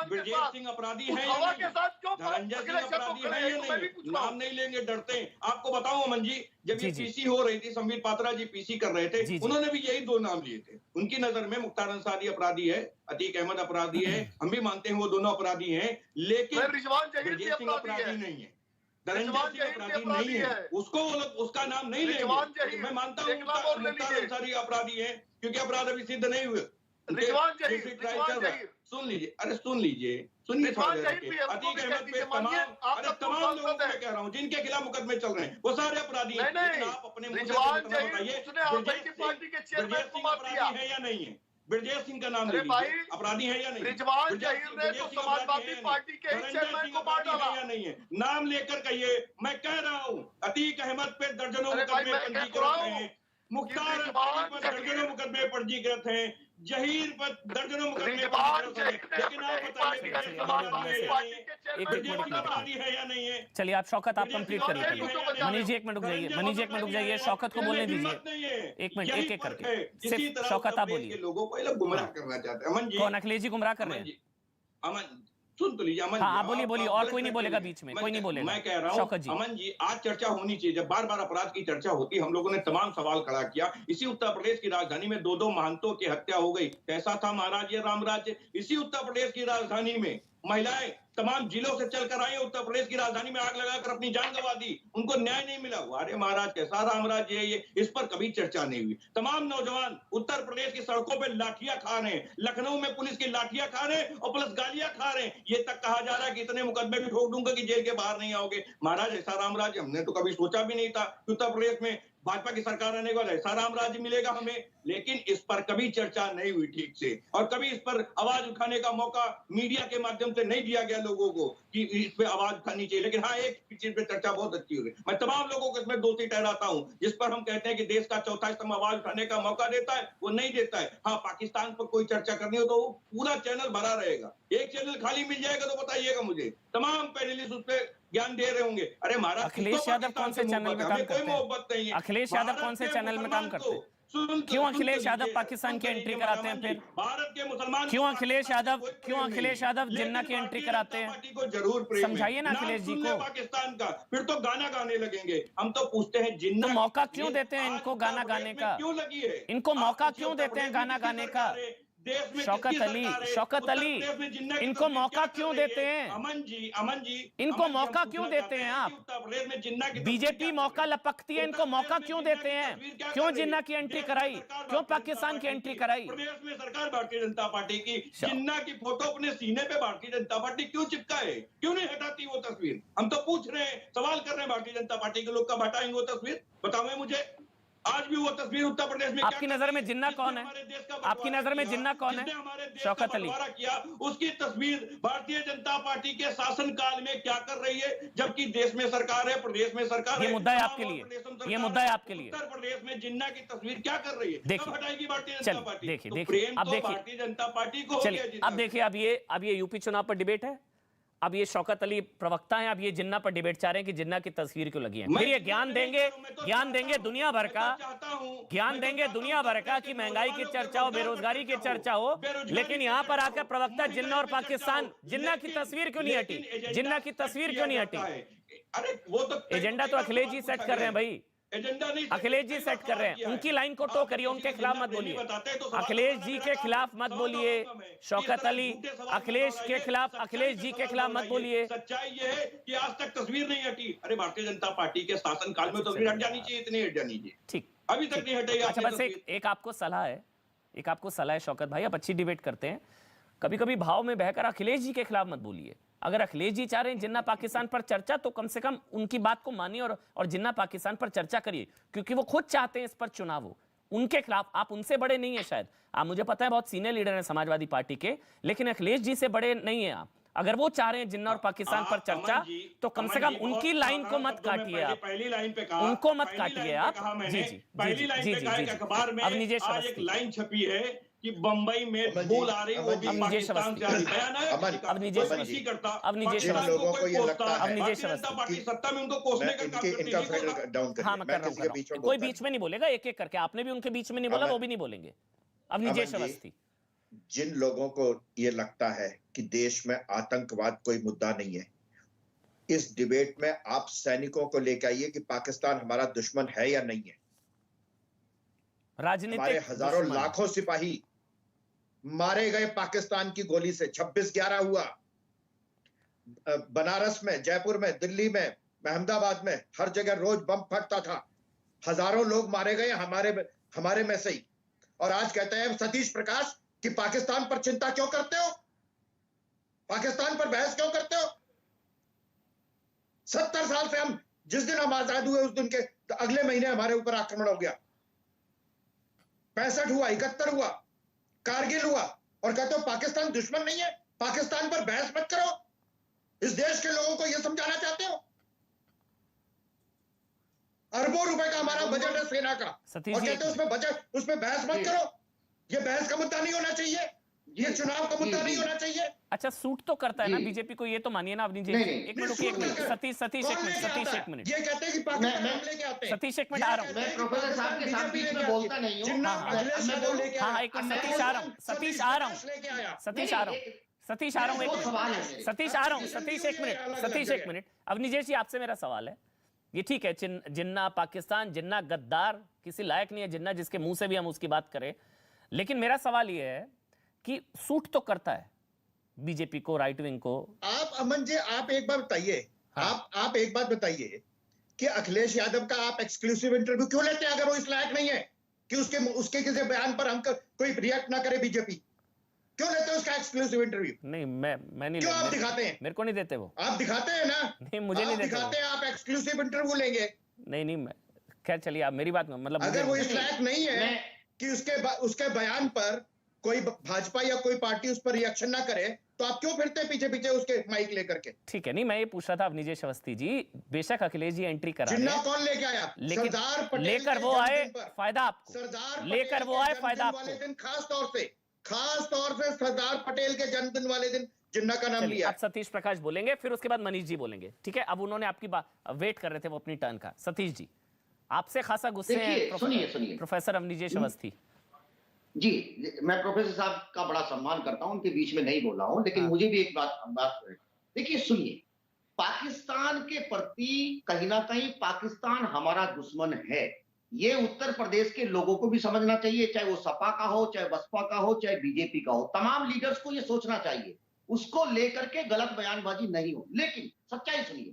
ब्रजेश सिंह अपराधी है या नहीं, धनंजय सिंह अपराधी है या नहीं, नाम नहीं लेंगे, डरते हैं। आपको बताऊं अमन जी, जब ये पीसी हो रही थी, संबित पात्रा जी पीसी कर रहे थे, उन्होंने भी यही 2 नाम लिए थे। उनकी नजर में मुख्तार अंसारी अपराधी है, अतीक अहमद अपराधी है, हम भी मानते हैं वो दोनों अपराधी हैं, लेकिन ब्रजेश सिंह अपराधी नहीं है, धनंजय सिंह अपराधी नहीं है, उसको उसका नाम नहीं लेंगे। मैं मानता हूँ मुख्तार अंसारी अपराधी है, क्योंकि अपराध अभी सिद्ध नहीं हुए। सुन लीजिए, अरे सुन लीजिए, सुनिए, अतीक अहमद पे तमाम लोगों को मैं कह रहा हूँ जिनके खिलाफ मुकदमे चल रहे हैं वो सारे अपराधी हैं। लेकिन आप अपने मुझे बताइए ब्रजेश सिंह अपराधी है या नहीं है? ब्रजेश सिंह का नाम ले लीजिए, अपराधी है या नहीं? रिजवान जहीर ने तो समाजवादी पार्टी के चेयरमैन को मार डाला या नहीं है? नाम लेकर कहिए। मैं कह रहा हूँ अतीक अहमद पे दर्जनों मुकदमे पंजीकृत हैं, मुख्तार अंसारी पर दर्जनों मुकदमे पंजीकृत हैं, जहीर पर दर्जनों मुकदमे पंजीकृत हैं, लेकिन आप बताइए अपराधी है या नहीं है? चलिए आप शौकत आप कंप्लीट करिए। मनीष जी 1 मिनट रुक जाइए, मनीष जी 1 मिनट रुक जाइए, शौकत को बोलने दीजिए 1 मिनट, एक एक करके। सिर्फ शौकत आप बोलिए। लोगों को ये लोग गुमराह करना चाहते हैं। अमन जी, कौन अखिलेश जी गुमराह कर रहे हैं? अमन सुन तो लीजिए, अमन हाँ बोलिए, और कोई नहीं बोलेगा बीच में, कोई नहीं बोलेगा। मैं कह रहा हूँ अमन जी, आज चर्चा होनी चाहिए। जब बार बार अपराध की चर्चा होती, हम लोगों ने तमाम सवाल खड़ा किया। इसी उत्तर प्रदेश की राजधानी में 2 महंतों की हत्या हो गई, कैसा था महाराज ये रामराज्य? इसी उत्तर प्रदेश की राजधानी में महिलाएं तमाम जिलों से चलकर आई, उत्तर प्रदेश की राजधानी में आग लगाकर अपनी जान गंवा दी, उनको न्याय नहीं मिला। अरे महाराज कैसा रामराज्य है ये? इस पर कभी चर्चा नहीं हुई। तमाम नौजवान उत्तर प्रदेश की सड़कों पे लाठियां खा रहे हैं, लखनऊ में पुलिस की लाठियां खा रहे हैं और प्लस गालियां खा रहे हैं। ये तक कहा जा रहा है कि इतने मुकदमे भी ठोक दूंगा कि जेल के बाहर नहीं आओगे। महाराज ऐसा रामराज्य हमने तो कभी सोचा भी नहीं था कि उत्तर प्रदेश में भाजपा की सरकार आने के बाद ऐसा रामराज्य मिलेगा हमें। लेकिन इस पर कभी चर्चा नहीं हुई ठीक से, और कभी इस पर आवाज उठाने का मौका मीडिया के माध्यम से नहीं दिया गया लोगों को कि इस पे आवाज उठानी चाहिए। लेकिन हाँ, एक चीज पे चर्चा बहुत अच्छी हुई। मैं तमाम लोगों को इसमें दोषी ठहराता हूँ जिस पर हम कहते हैं कि देश का चौथा स्तंभ आवाज उठाने का मौका देता है, वो नहीं देता है। हाँ, पाकिस्तान पर कोई चर्चा करनी हो तो वो पूरा चैनल भरा रहेगा, एक चैनल खाली मिल जाएगा तो बताइएगा मुझे, तमाम पैनलिस्ट उस पर ज्ञान दे रहे होंगे। अरे महाराज, अखिलेश यादव कौन से चैनल में काम करते हैं? मोहब्बत नहीं है। अखिलेश यादव कौन से चैनल में काम करते हैं? क्यों अखिलेश यादव पाकिस्तान की एंट्री कराते हैं? फिर भारत के मुसलमान क्यों अखिलेश यादव जिन्ना की एंट्री कराते हैं? को जरूर समझाइए ना अखिलेश जी को। पाकिस्तान का फिर तो गाना गाने लगेंगे। हम तो पूछते हैं जिन्ना तो मौका क्यों देते हैं इनको गाना गाने का? क्यों लगी है इनको मौका क्यों देते हैं गाना गाने का? शौकत अली इनको मौका क्यों देते हैं? अमन जी इनको मौका क्यों देते हैं आप? उत्तर प्रदेश में जिन्ना की बीजेपी मौका लपकती है, इनको मौका क्यों देते हैं? क्यों जिन्ना की एंट्री कराई? क्यों पाकिस्तान की एंट्री कराई? प्रदेश में सरकार भारतीय जनता पार्टी की जिन्ना की फोटो अपने सीने पे भारतीय जनता पार्टी क्यों चिपकाए? क्यों नहीं हटाती वो तस्वीर? हम तो पूछ रहे हैं, सवाल कर रहे हैं भारतीय जनता पार्टी के लोग, कब हटाएंगे वो तस्वीर? बताओ मुझे। आज भी वो तस्वीर उत्तर प्रदेश में आपकी नजर में जिन्ना कौन है? आपकी नजर में जिन्ना कौन है? शौकत अली किया, उसकी तस्वीर भारतीय जनता पार्टी के शासनकाल में क्या कर रही है, जबकि देश में सरकार है, प्रदेश में सरकार है। ये मुद्दा है आपके लिए, ये मुद्दा है आपके लिए। उत्तर प्रदेश में जिन्ना की तस्वीर क्या कर रही है? देखिए, हटाएगी भारतीय जनता पार्टी। देखिए अब देखिए भारतीय जनता पार्टी को, चलिए अब देखिए, अब ये यूपी चुनाव पर डिबेट है। अब ये शौकत अली प्रवक्ता हैं, अब ये जिन्ना पर डिबेट चाह रहे हैं कि जिन्ना की तस्वीर क्यों लगी है। फिर ये ज्ञान देंगे दुनिया भर का, ज्ञान देंगे दुनिया भर का कि महंगाई की चर्चा हो, बेरोजगारी की चर्चा हो, लेकिन यहाँ पर आकर प्रवक्ता जिन्ना और पाकिस्तान, जिन्ना की तस्वीर क्यों नहीं हटी? जिन्ना की तस्वीर क्यों नहीं हटी? अरे वो तो एजेंडा तो अखिलेश जी सेट कर रहे हैं भाई, एजेंडा नहीं, अखिलेश जी सेट कर रहे हैं। उनकी लाइन को टो करिए, उनके खिलाफ मत बोलिए, अखिलेश जी के खिलाफ मत बोलिए। शौकत अली, अखिलेश के खिलाफ, अखिलेश जी के खिलाफ मत बोलिए। सच्चाई ये है कि आज तक तस्वीर नहीं हटी। अरे भारतीय जनता पार्टी के शासनकाल में तस्वीर हट जानी चाहिए, इतनी हट जानी चाहिए, ठीक, अभी तक नहीं हटाई। अच्छा बस एक आपको सलाह है शौकत भाई, आप अच्छी डिबेट करते हैं, कभी कभी भाव में बहकर अखिलेश जी के खिलाफ मत बोलिए। अगर अखिलेश जी चाह रहे हैं जिन्ना पाकिस्तान पर चर्चा, तो कम से कम उनकी बात को मानिए और जिन्ना पाकिस्तान पर चर्चा करिए, क्योंकि वो खुद चाहते हैं इस पर चुनाव हो। उनके खिलाफ आप उनसे बड़े नहीं है शायद, आप, मुझे पता है बहुत सीनियर लीडर हैं समाजवादी पार्टी के, लेकिन अखिलेश जी से बड़े नहीं है आप। अगर वो चाह रहे हैं जिन्ना और पाकिस्तान पर चर्चा, तो कम से कम उनकी लाइन को मत काटिए आप, पहली लाइन पे कहा, उनको मत काटिए आप। जी जी, पहली लाइन पे कहा अखबार में आज एक लाइन छपी है कि बम्बई में धूल आ रही, वो भी पाकिस्तान से आ रही। बयान है अब नीचे करता, अब नीचे लोगों को ये लगता है पार्टी सत्ता में उनको कोसने का काम करती है। हाँ मैं कर रहा हूँ, कोई बीच में नहीं बोलेगा, एक एक करके। आपने भी उनके बीच में नहीं बोला, वो भी नहीं बोलेंगे। अब नीचे अवस्थी, जिन लोगों को ये लगता है कि देश में आतंकवाद कोई मुद्दा नहीं है, इस डिबेट में आप सैनिकों को लेकर आइए कि पाकिस्तान हमारा दुश्मन है या नहीं है। राजनीतिक हमारे हजारों लाखों सिपाही मारे गए पाकिस्तान की गोली से। 26/11 हुआ बनारस में, जयपुर में, दिल्ली में, अहमदाबाद में, हर जगह रोज बम फटता था, हजारों लोग मारे गए हमारे में से ही। और आज कहते हैं सतीश प्रकाश कि पाकिस्तान पर चिंता क्यों करते हो, पाकिस्तान पर बहस क्यों करते हो? 70 साल से हम, जिस दिन हम आजाद हुए उस दिन के अगले महीने हमारे ऊपर आक्रमण हो गया। 65 हुआ, 71 हुआ, कारगिल हुआ, और कहते हो पाकिस्तान दुश्मन नहीं है, पाकिस्तान पर बहस मत करो। इस देश के लोगों को यह समझाना चाहते हो? अरबों रुपए का हमारा बजट है सेना का, और कहते हो उसमें बहस मत करो। यह बहस का मुद्दा नहीं होना चाहिए, ये चुनाव का मुद्दा नहीं होना चाहिए। अच्छा सूट तो करता है ना बीजेपी को, ये तो मानिए ना अवनी जी। एक मिनट रुकिए, सतीश एक मिनट। ये कहते हैं कि पाकिस्तान हम लेके आते हैं। सतीश एक मिनट आ रहा हूँ, मैं प्रोफेसर साहब के साथ बीच में बोलता नहीं हूँ। हाँ एक मिनट, सतीश आ रहा हूँ, सतीश आ रहा हूँ, सतीश एक मिनट। अवनीजेश जी आपसे मेरा सवाल है, ये ठीक है जिन्ना पाकिस्तान, जिन्ना गद्दार, किसी लायक नहीं है जिन्ना जिसके मुंह से भी हम उसकी बात करें, लेकिन मेरा सवाल ये है कि सूट तो करता है बीजेपी को, राइट विंग को। आप अमन जी, आप एक बात बताइए, आप एक बात बताइए कि अखिलेश यादव का आप एक्सक्लूसिव इंटरव्यू क्यों लेते हैं अगर वो इस लायक नहीं है कि उसके किसी बयान पर हम कोई रिएक्ट ना करे? बीजेपी क्यों लेते हैं उसका एक्सक्लूसिव इंटरव्यू? नहीं मैं नहीं, क्यों आप दिखाते हैं? मेरे को नहीं देते वो। आप दिखाते हैं ना? नहीं मुझे नहीं देते, दिखाते हैं, आप एक्सक्लूसिव इंटरव्यू लेंगे। नहीं मैं, खैर चलिए आप मेरी बात में, मतलब अगर वो इस लायक नहीं है कि उसके बयान पर कोई भाजपा या कोई पार्टी उस पर रिएक्शन ना करे, तो आप क्यों फिरते पीछे पीछे उसके माइक लेकर के? ठीक है, नहीं मैं ये पूछ रहा था अवनीजेश अवस्थी जी, बेशक अखिलेश जी एंट्री करा जिन्ना कौन लेके आया? सरदार पटेल लेकर वो आए फायदा आपको, सरदार लेकर वो आए फायदा आपको। दिन खास तौर से सरदार पटेल के जन्मदिन वाले दिन जिन्ना का नाम लिया। अब सतीश प्रकाश बोलेंगे, फिर उसके बाद मनीष जी बोलेंगे, ठीक है? अब उन्होंने आपकी बात वेट कर रहे थे वो अपनी टर्न का। सतीश जी आपसे खासा गुस्से हैं प्रोफेसर अवनीजेश अवस्थी जी। मैं प्रोफेसर साहब का बड़ा सम्मान करता हूं, उनके बीच में नहीं बोल रहा हूं, लेकिन मुझे भी एक बात देखिए, सुनिए, पाकिस्तान के प्रति कहीं ना कहीं पाकिस्तान हमारा दुश्मन है, ये उत्तर प्रदेश के लोगों को भी समझना चाहिए, चाहे वो सपा का हो, चाहे बसपा का हो, चाहे बीजेपी का हो। तमाम लीडर्स को ये सोचना चाहिए, उसको लेकर के गलत बयानबाजी नहीं हो। लेकिन सच्चाई सुनिए,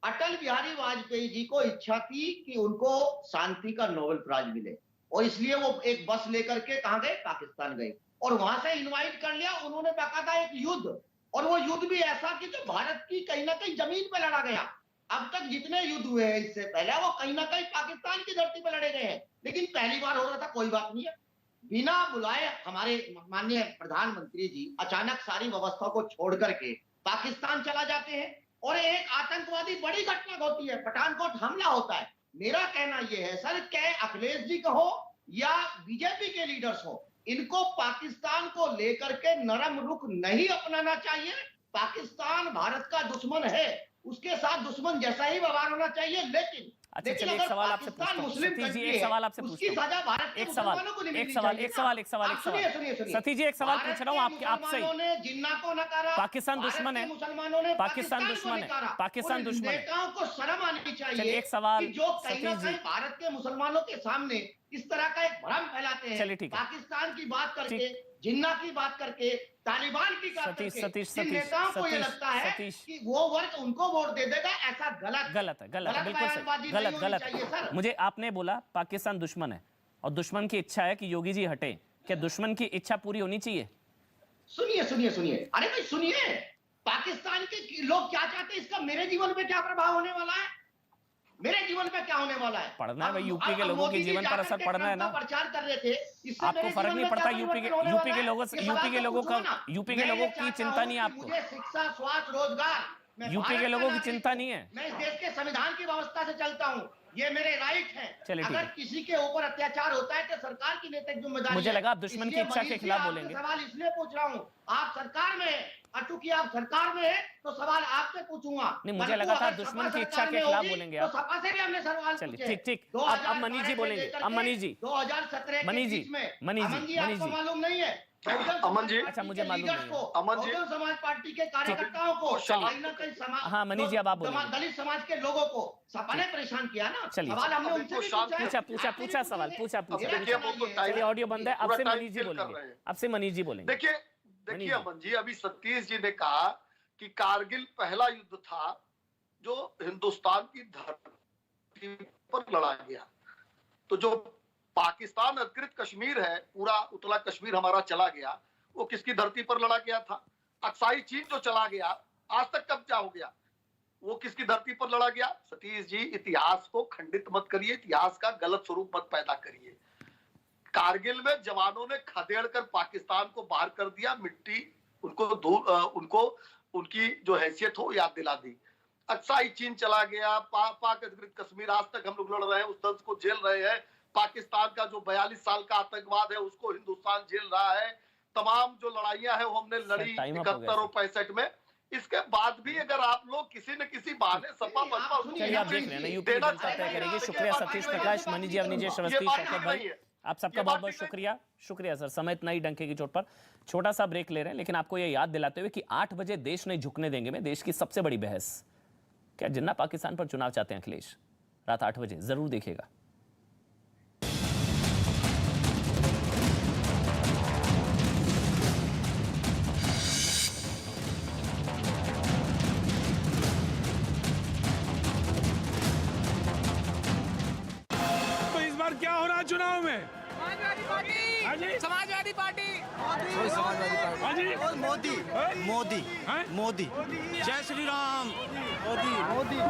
अटल बिहारी वाजपेयी जी को इच्छा थी कि उनको शांति का नोबेल प्राइज मिले, और इसलिए वो एक बस लेकर के कहां गए? पाकिस्तान गए, और वहां से इनवाइट कर लिया उन्होंने बाकायदा एक युद्ध, और वो युद्ध भी ऐसा कि जो भारत की कहीं ना कहीं जमीन पे लड़ा गया। अब तक जितने युद्ध हुए हैं इससे पहले वो कहीं ना कहीं पाकिस्तान की धरती पर लड़े गए हैं, लेकिन पहली बार हो रहा था, कोई बात नहीं है। बिना बुलाए हमारे माननीय प्रधानमंत्री जी अचानक सारी व्यवस्था को छोड़ करके पाकिस्तान चला जाते हैं और एक आतंकवादी बड़ी घटना होती है, पठानकोट हमला होता है। मेरा कहना यह है सर, चाहे अखिलेश जी का हो या बीजेपी के लीडर्स हो, इनको पाकिस्तान को लेकर के नरम रुख नहीं अपनाना चाहिए। पाकिस्तान भारत का दुश्मन है, उसके साथ दुश्मन जैसा ही व्यवहार होना चाहिए। लेकिन अच्छा चलिए एक सवाल आपसे पूछता हूं सतीश जी, एक सवाल आपसे पूछता हूं, एक सवाल सतीश जी, एक सवाल पूछ रहा हूं आपसे। जिन्ना को नकारा, पाकिस्तान दुश्मन है, मुसलमानों ने पाकिस्तान दुश्मन है, पाकिस्तान दुश्मन है। नेताओं को शर्म आनी चाहिए। चलिए एक सवाल जो कहीं ना सतीश कहीं जी, भारत के मुसलमानों के सामने इस तरह का एक भ्रम फैलाते हैं। चलिए ठीक है, पाकिस्तान की बात करके, जिन्ना की बात करके, तालिबान की बात करके, जिन नेताओं को ये लगता है कि वो वर्ग उनको वोट दे देगा, ऐसा गलत है, बिल्कुल सही, गलत। मुझे आपने बोला पाकिस्तान दुश्मन है और दुश्मन की इच्छा है कि योगी जी हटे, क्या दुश्मन की इच्छा पूरी होनी चाहिए? सुनिए, अरे भाई सुनिए, पाकिस्तान के लोग क्या चाहते हैं, इसका मेरे जीवन पे क्या प्रभाव होने वाला है, मेरे जीवन पे क्या होने वाला है? पढ़ना है भाई, यूपी के लोगों के जीवन पर असर पड़ना है ना। प्रचार कर रहे थे, आपको फर्क नहीं पड़ता यूपी के लोगों की चिंता नहीं है आपको? मुझे शिक्षा, स्वास्थ्य, रोजगार, यूपी के लोगों की चिंता नहीं है? मैं इस देश के संविधान की व्यवस्था से चलता हूँ, ये मेरे राइट हैं। अगर किसी के ऊपर अत्याचार होता है तो सरकार की नैतिक जिम्मेदारी। मुझे लगा आप दुश्मन की इच्छा के खिलाफ बोलेंगे। सवाल इसलिए पूछ रहा हूँ, आप सरकार में है, चूंकि आप सरकार में है तो सवाल आपसे पूछूंगा। नहीं, मुझे लगा था दुश्मन की इच्छा के खिलाफ बोलेंगे आप। तो सपा से भी हमने सवाल पूछे। ठीक, अब मनीष जी बोलेंगे। अब मनीष जी, 2017 मनीष जी, आपको मालूम नहीं है? अमन जी, अच्छा मुझे मालूम नहीं है। अमन जी, समाज पार्टी के कार्यकर्ताओं को, हाँ मनीष जी अब आप बोलिए। दलित समाज के लोगों को सपा ने परेशान किया ना। चलिए सवाल हमने उनसे भी पूछा सवाल चलिए ऑडियो बंद है, अब से मनीष जी बोलेंगे, अब से मनीष जी बोलेंगे। देखिए अमन जी, अभी सतीश जी ने कहा कि कारगिल पहला युद्ध था जो हिंदुस्तान की धरती पर लड़ा गया। तो जो पाकिस्तान अधिकृत कश्मीर है, पूरा उतला कश्मीर हमारा चला गया, वो किसकी धरती पर लड़ा गया था? अक्साई चीन जो चला गया, आज तक कब्जा हो गया, वो किसकी धरती पर लड़ा गया? सतीश जी, इतिहास को खंडित मत करिए, इतिहास का गलत स्वरूप मत पैदा करिए। कारगिल में जवानों ने खदेड़ कर पाकिस्तान को बाहर कर दिया, मिट्टी उनको उनकी जो हैसियत हो याद दिला दी। अक्साई चीन चला गया, पाक अधिकृत कश्मीर आज तक हम लोग लड़ रहे हैं, उस दर्द को झेल रहे हैं। पाकिस्तान का जो 42 साल का आतंकवाद है उसको हिंदुस्तान झेल रहा है। तमाम जो लड़ाइयां हैं वो हमने लड़ी 71 और 65 में। इसके बाद भी अगर आप लोग किसी न किसी बहाने सपा बसपा आप देख रहे हैं ना, यूपी जनता तय करेगी। शुक्रिया सतीश प्रकाश, मनीष जी, अवनीश जी, श्रवस्ती, शौकत भाई, आप सबका बहुत बहुत शुक्रिया सर। समय इतना ही डंके की चोट पर छोटा सा ब्रेक ले रहे हैं, लेकिन आपको ये याद दिलाते हुए कि 8 बजे देश नहीं झुकने देंगे में देश की सबसे बड़ी बहस, क्या जिन्ना पाकिस्तान पर चुनाव चाहते हैं अखिलेश, रात 8 बजे जरूर देखिएगा। क्या हो रहा है चुनाव में? समाजवादी पार्टी, मोदी, जय श्री राम, मोदी।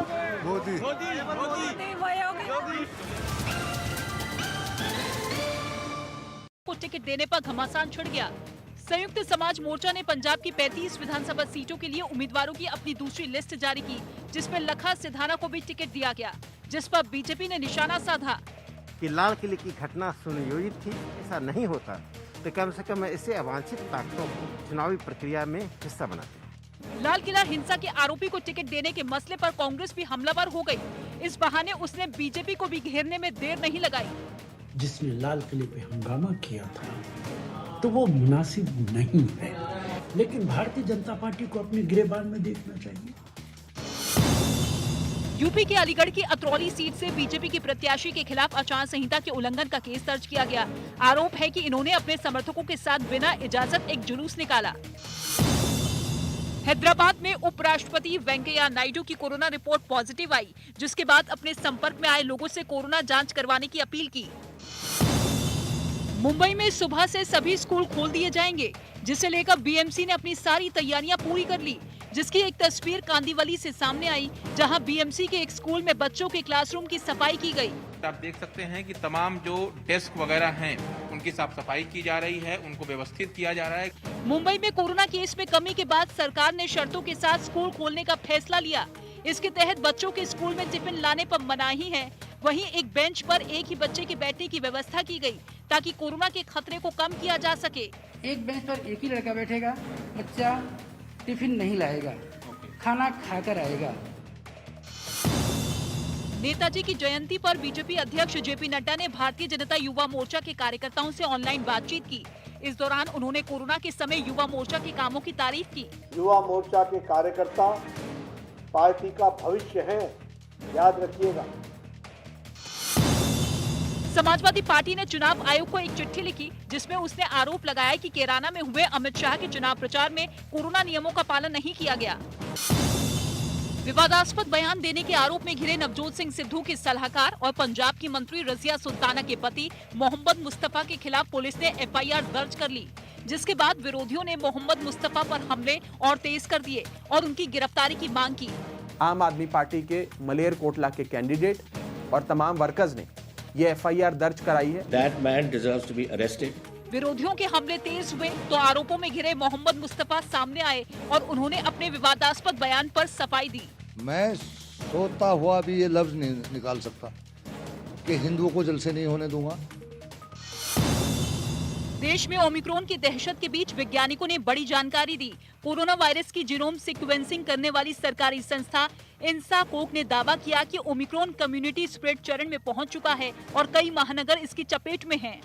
को टिकट देने पर घमासान छिड़ गया। संयुक्त समाज मोर्चा ने पंजाब की 35 विधानसभा सीटों के लिए उम्मीदवारों की अपनी दूसरी लिस्ट जारी की, जिसमें लखा सिधाना को भी टिकट दिया गया, जिस पर बीजेपी ने निशाना साधा कि लाल किले की घटना सुनियोजित थी। ऐसा नहीं होता तो कम से कम इससे अवांछित ताकतों को चुनावी प्रक्रिया में हिस्सा बनाते हैं। लाल किला हिंसा के आरोपी को टिकट देने के मसले पर कांग्रेस भी हमलावर हो गई। इस बहाने उसने बीजेपी को भी घेरने में देर नहीं लगाई। जिसने लाल किले पे हंगामा किया था तो वो मुनासिब नहीं है, लेकिन भारतीय जनता पार्टी को अपने गिरेबान में देखना चाहिए। यूपी के अलीगढ़ की अतरौली सीट से बीजेपी के प्रत्याशी के खिलाफ आचार संहिता के उल्लंघन का केस दर्ज किया गया। आरोप है कि इन्होंने अपने समर्थकों के साथ बिना इजाजत एक जुलूस निकाला। हैदराबाद में उपराष्ट्रपति वेंकैया नायडू की कोरोना रिपोर्ट पॉजिटिव आई, जिसके बाद अपने संपर्क में आए लोगों से कोरोना जांच करवाने की अपील की। मुंबई में सुबह से सभी स्कूल खोल दिए जाएंगे, जिसे लेकर बीएमसी ने अपनी सारी तैयारियां पूरी कर ली। जिसकी एक तस्वीर कांदीवली से सामने आई, जहां बीएमसी के एक स्कूल में बच्चों के क्लासरूम की सफाई की गई। आप देख सकते हैं कि तमाम जो डेस्क वगैरह हैं उनकी साफ सफाई की जा रही है, उनको व्यवस्थित किया जा रहा है। मुंबई में कोरोना केस में कमी के बाद सरकार ने शर्तों के साथ स्कूल खोलने का फैसला लिया। इसके तहत बच्चों के स्कूल में टिफिन लाने पर मनाही है। वहीं एक बेंच पर एक ही बच्चे के बैठने की व्यवस्था की गई ताकि कोरोना के खतरे को कम किया जा सके। एक बेंच पर एक ही लड़का बैठेगा, बच्चा टिफिन नहीं लाएगा, खाना खाकर आएगा। नेताजी की जयंती पर बीजेपी अध्यक्ष जेपी नड्डा ने भारतीय जनता युवा मोर्चा के कार्यकर्ताओं से ऑनलाइन बातचीत की। इस दौरान उन्होंने कोरोना के समय युवा मोर्चा के कामों की तारीफ की। युवा मोर्चा के कार्यकर्ता पार्टी का भविष्य है, याद रखिएगा। समाजवादी पार्टी ने चुनाव आयोग को एक चिट्ठी लिखी, जिसमें उसने आरोप लगाया कि कैराना में हुए अमित शाह के चुनाव प्रचार में कोरोना नियमों का पालन नहीं किया गया। विवादास्पद बयान देने के आरोप में घिरे नवजोत सिंह सिद्धू के सलाहकार और पंजाब की मंत्री रजिया सुल्ताना के पति मोहम्मद मुस्तफा के खिलाफ पुलिस ने एफआईआर दर्ज कर ली, जिसके बाद विरोधियों ने मोहम्मद मुस्तफा पर हमले और तेज कर दिए और उनकी गिरफ्तारी की मांग की। आम आदमी पार्टी के मलेर कोटला के कैंडिडेट और तमाम वर्कर्स ने ये एफआईआर दर्ज कराई है। That man deserves to be arrested. विरोधियों के हमले तेज हुए तो आरोपों में घिरे मोहम्मद मुस्तफा सामने आए और उन्होंने अपने विवादास्पद बयान पर सफाई दी। मैं सोता हुआ भी ये लफ्ज नहीं निकाल सकता कि हिंदुओं को जलसे नहीं होने दूंगा। देश में ओमिक्रॉन की दहशत के बीच वैज्ञानिकों ने बड़ी जानकारी दी। कोरोना वायरस की जीनोम सीक्वेंसिंग करने वाली सरकारी संस्था इंसाकोक ने दावा किया कि ओमिक्रॉन कम्युनिटी स्प्रेड चरण में पहुंच चुका है और कई महानगर इसकी चपेट में हैं।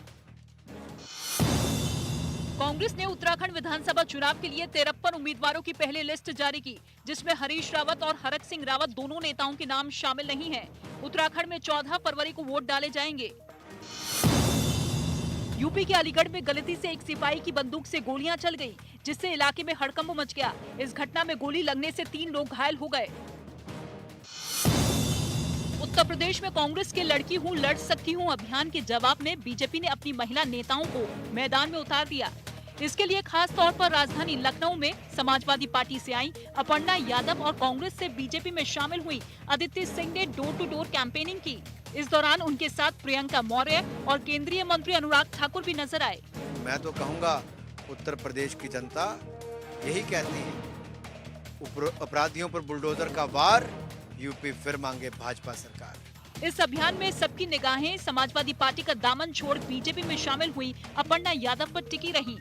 कांग्रेस ने उत्तराखंड विधानसभा चुनाव के लिए 53 उम्मीदवारों की पहली लिस्ट जारी की, जिसमें हरीश रावत और हरक सिंह रावत दोनों नेताओं के नाम शामिल नहीं हैं। उत्तराखंड में 14 फरवरी को वोट डाले जाएंगे। यूपी के अलीगढ़ में गलती से एक सिपाही की बंदूक से गोलियां चल गई, जिससे इलाके में हड़कंप मच गया। इस घटना में गोली लगने से 3 लोग घायल हो गए। उत्तर प्रदेश में कांग्रेस के लड़की हूँ लड़ सकती हूँ अभियान के जवाब में बीजेपी ने अपनी महिला नेताओं को मैदान में उतार दिया। इसके लिए खास तौर पर राजधानी लखनऊ में समाजवादी पार्टी से आई अपर्णा यादव और कांग्रेस से बीजेपी में शामिल हुई अदिति सिंह ने डोर टू डोर कैंपेनिंग की। इस दौरान उनके साथ प्रियंका मौर्य और केंद्रीय मंत्री अनुराग ठाकुर भी नजर आए। मैं तो कहूँगा उत्तर प्रदेश की जनता यही कहती है, अपराधियों पर बुलडोजर का वार, यूपी फिर मांगे भाजपा सरकार। इस अभियान में सबकी निगाहें समाजवादी पार्टी का दामन छोड़ बीजेपी में शामिल हुई अपर्णा यादव पर टिकी रही।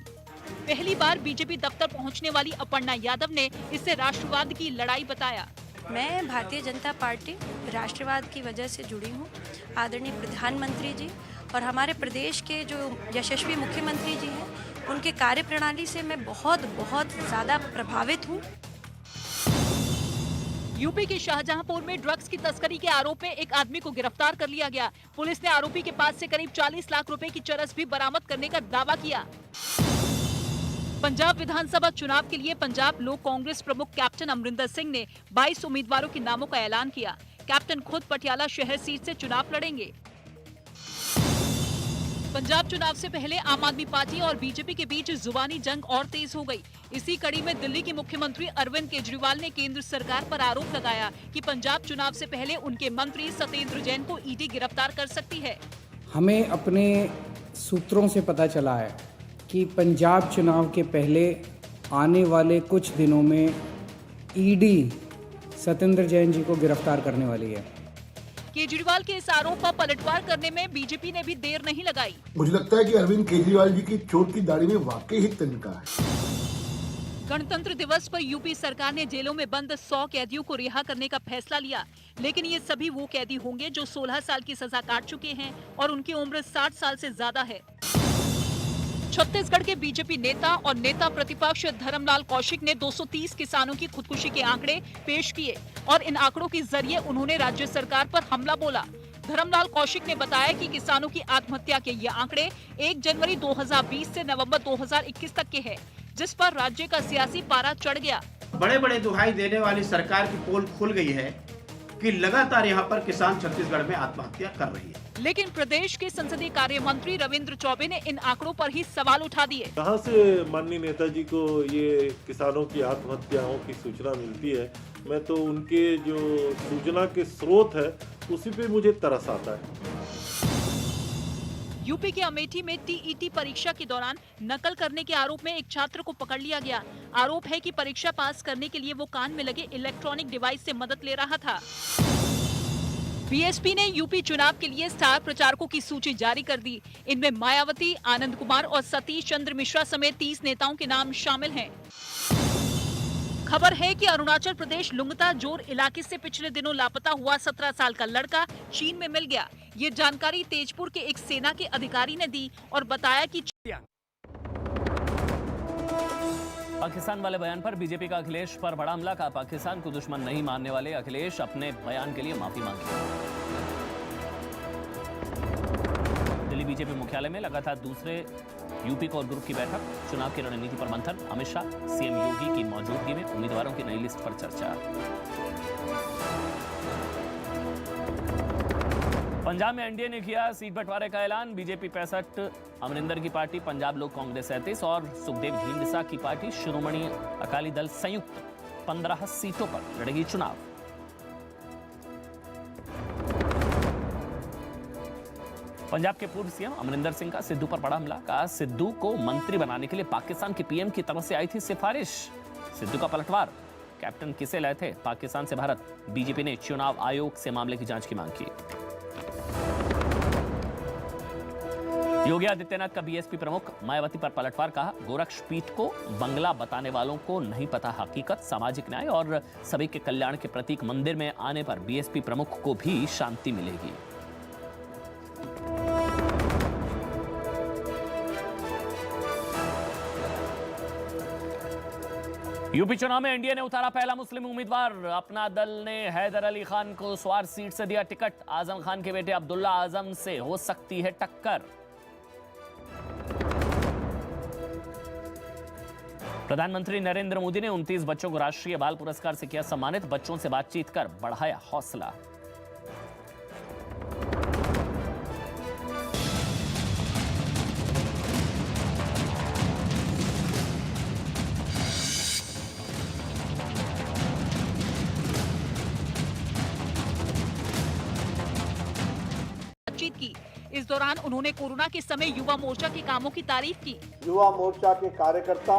पहली बार बीजेपी दफ्तर पहुंचने वाली अपर्णा यादव ने इसे राष्ट्रवाद की लड़ाई बताया। मैं भारतीय जनता पार्टी राष्ट्रवाद की वजह से जुड़ी हूँ। आदरणीय प्रधानमंत्री जी और हमारे प्रदेश के जो यशस्वी मुख्यमंत्री जी हैं, उनके कार्य प्रणाली से मैं बहुत ज्यादा प्रभावित हूँ। यूपी के शाहजहांपुर में ड्रग्स की तस्करी के आरोप में एक आदमी को गिरफ्तार कर लिया गया। पुलिस ने आरोपी के पास से करीब 40 लाख रुपए की चरस भी बरामद करने का दावा किया। पंजाब विधानसभा चुनाव के लिए पंजाब लोक कांग्रेस प्रमुख कैप्टन अमरिंदर सिंह ने 22 उम्मीदवारों के नामों का ऐलान किया। कैप्टन खुद पटियाला शहर सीट से चुनाव लड़ेंगे। पंजाब चुनाव से पहले आम आदमी पार्टी और बीजेपी के बीच जुबानी जंग और तेज हो गई। इसी कड़ी में दिल्ली के मुख्यमंत्री अरविंद केजरीवाल ने केंद्र सरकार पर आरोप लगाया कि पंजाब चुनाव से पहले उनके मंत्री सत्येंद्र जैन को ईडी गिरफ्तार कर सकती है। हमें अपने सूत्रों से पता चला है कि पंजाब चुनाव के पहले आने वाले कुछ दिनों में ईडी सत्येंद्र जैन जी को गिरफ्तार करने वाली है। केजरीवाल के इस आरोप पर पलटवार करने में बीजेपी ने भी देर नहीं लगाई। मुझे लगता है कि अरविंद केजरीवाल जी की चोट की दाढ़ी में वाकई ही तिनका है। गणतंत्र दिवस पर यूपी सरकार ने जेलों में बंद 100 कैदियों को रिहा करने का फैसला लिया, लेकिन ये सभी वो कैदी होंगे जो 16 साल की सजा काट चुके हैं और उनकी उम्र 60 साल से ज्यादा है। छत्तीसगढ़ के बीजेपी नेता और नेता प्रतिपक्ष धर्मलाल कौशिक ने 230 किसानों की खुदकुशी के आंकड़े पेश किए और इन आंकड़ों के जरिए उन्होंने राज्य सरकार पर हमला बोला। धर्मलाल कौशिक ने बताया कि किसानों की आत्महत्या के ये आंकड़े 1 जनवरी 2020 से नवंबर 2021 तक के हैं, जिस पर राज्य का सियासी पारा चढ़ गया। बड़े बड़े दुहाई देने वाली सरकार की पोल खुल गई है कि लगातार यहाँ पर किसान छत्तीसगढ़ में आत्महत्या कर रही है। लेकिन प्रदेश के संसदीय कार्य मंत्री रविंद्र चौबे ने इन आंकड़ों पर ही सवाल उठा दिए। कहां से माननीय नेताजी को ये किसानों की आत्महत्याओं की सूचना मिलती है? मैं तो उनके जो सूचना के स्रोत है उसी पे मुझे तरस आता है। यूपी के अमेठी में टीईटी परीक्षा के दौरान नकल करने के आरोप में एक छात्र को पकड़ लिया गया। आरोप है कि परीक्षा पास करने के लिए वो कान में लगे इलेक्ट्रॉनिक डिवाइस से मदद ले रहा था। बीएसपी ने यूपी चुनाव के लिए स्टार प्रचारकों की सूची जारी कर दी। इनमें मायावती, आनंद कुमार और सतीश चंद्र मिश्रा समेत 30 नेताओं के नाम शामिल हैं। खबर है कि अरुणाचल प्रदेश लुंगता जोर इलाके से पिछले दिनों लापता हुआ 17 साल का लड़का चीन में मिल गया। ये जानकारी तेजपुर के एक सेना के अधिकारी ने दी और बताया कि पाकिस्तान वाले बयान पर बीजेपी का अखिलेश पर बड़ा हमला। का पाकिस्तान को दुश्मन नहीं मानने वाले अखिलेश अपने बयान के लिए माफी मांगी। दिल्ली बीजेपी मुख्यालय में लगातार दूसरे यूपी कोर ग्रुप की बैठक। चुनाव की रणनीति पर मंथन। अमित शाह, सीएम योगी की मौजूदगी में उम्मीदवारों की नई लिस्ट पर चर्चा। पंजाब में एनडीए ने किया सीट बंटवारे का ऐलान। बीजेपी 65, अमरिंदर की पार्टी पंजाब लोक कांग्रेस 37 और सुखदेव ढींढसा की पार्टी शिरोमणि अकाली दल संयुक्त 15 सीटों पर लड़ेगी चुनाव। पंजाब के पूर्व सीएम अमरिंदर सिंह का सिद्धू पर बड़ा हमला। कहा सिद्धू को मंत्री बनाने के लिए पाकिस्तान के पीएम की तरफ से आई थी सिफारिश। सिद्धू का पलटवार। कैप्टन किसे लाए थे पाकिस्तान से भारत? बीजेपी ने चुनाव आयोग से मामले की जांच की मांग की। योगी आदित्यनाथ का बीएसपी प्रमुख मायावती पर पलटवार। कहा गोरक्ष पीठ को बंगला बताने वालों को नहीं पता हकीकत। सामाजिक न्याय और सभी के कल्याण के प्रतीक मंदिर में आने पर बीएसपी प्रमुख को भी शांति मिलेगी। यूपी चुनाव में एनडीए ने उतारा पहला मुस्लिम उम्मीदवार। अपना दल ने हैदर अली खान को स्वार सीट से दिया टिकट। आजम खान के बेटे अब्दुल्ला आजम से हो सकती है टक्कर। प्रधानमंत्री नरेंद्र मोदी ने 29 बच्चों को राष्ट्रीय बाल पुरस्कार से किया सम्मानित। बच्चों से बातचीत कर बढ़ाया हौसला। बातचीत की। इस दौरान उन्होंने कोरोना के समय युवा मोर्चा के कामों की तारीफ की। युवा मोर्चा के कार्यकर्ता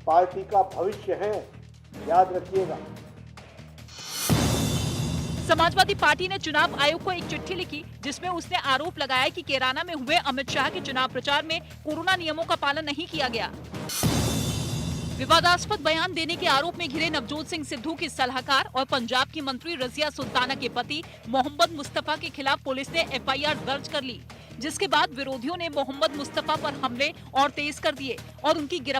पार्टी का भविष्य है, याद रखिएगा। समाजवादी पार्टी ने चुनाव आयोग को एक चिट्ठी लिखी जिसमें उसने आरोप लगाया कि कैराना में हुए अमित शाह के चुनाव प्रचार में कोरोना नियमों का पालन नहीं किया गया। विवादास्पद बयान देने के आरोप में घिरे नवजोत सिंह सिद्धू के सलाहकार और पंजाब की मंत्री रजिया सुल्ताना के पति मोहम्मद मुस्तफा के खिलाफ पुलिस ने एफआईआर दर्ज कर ली, जिसके बाद विरोधियों ने मोहम्मद मुस्तफा पर हमले और तेज कर दिए और उनकी गिरफ्तारी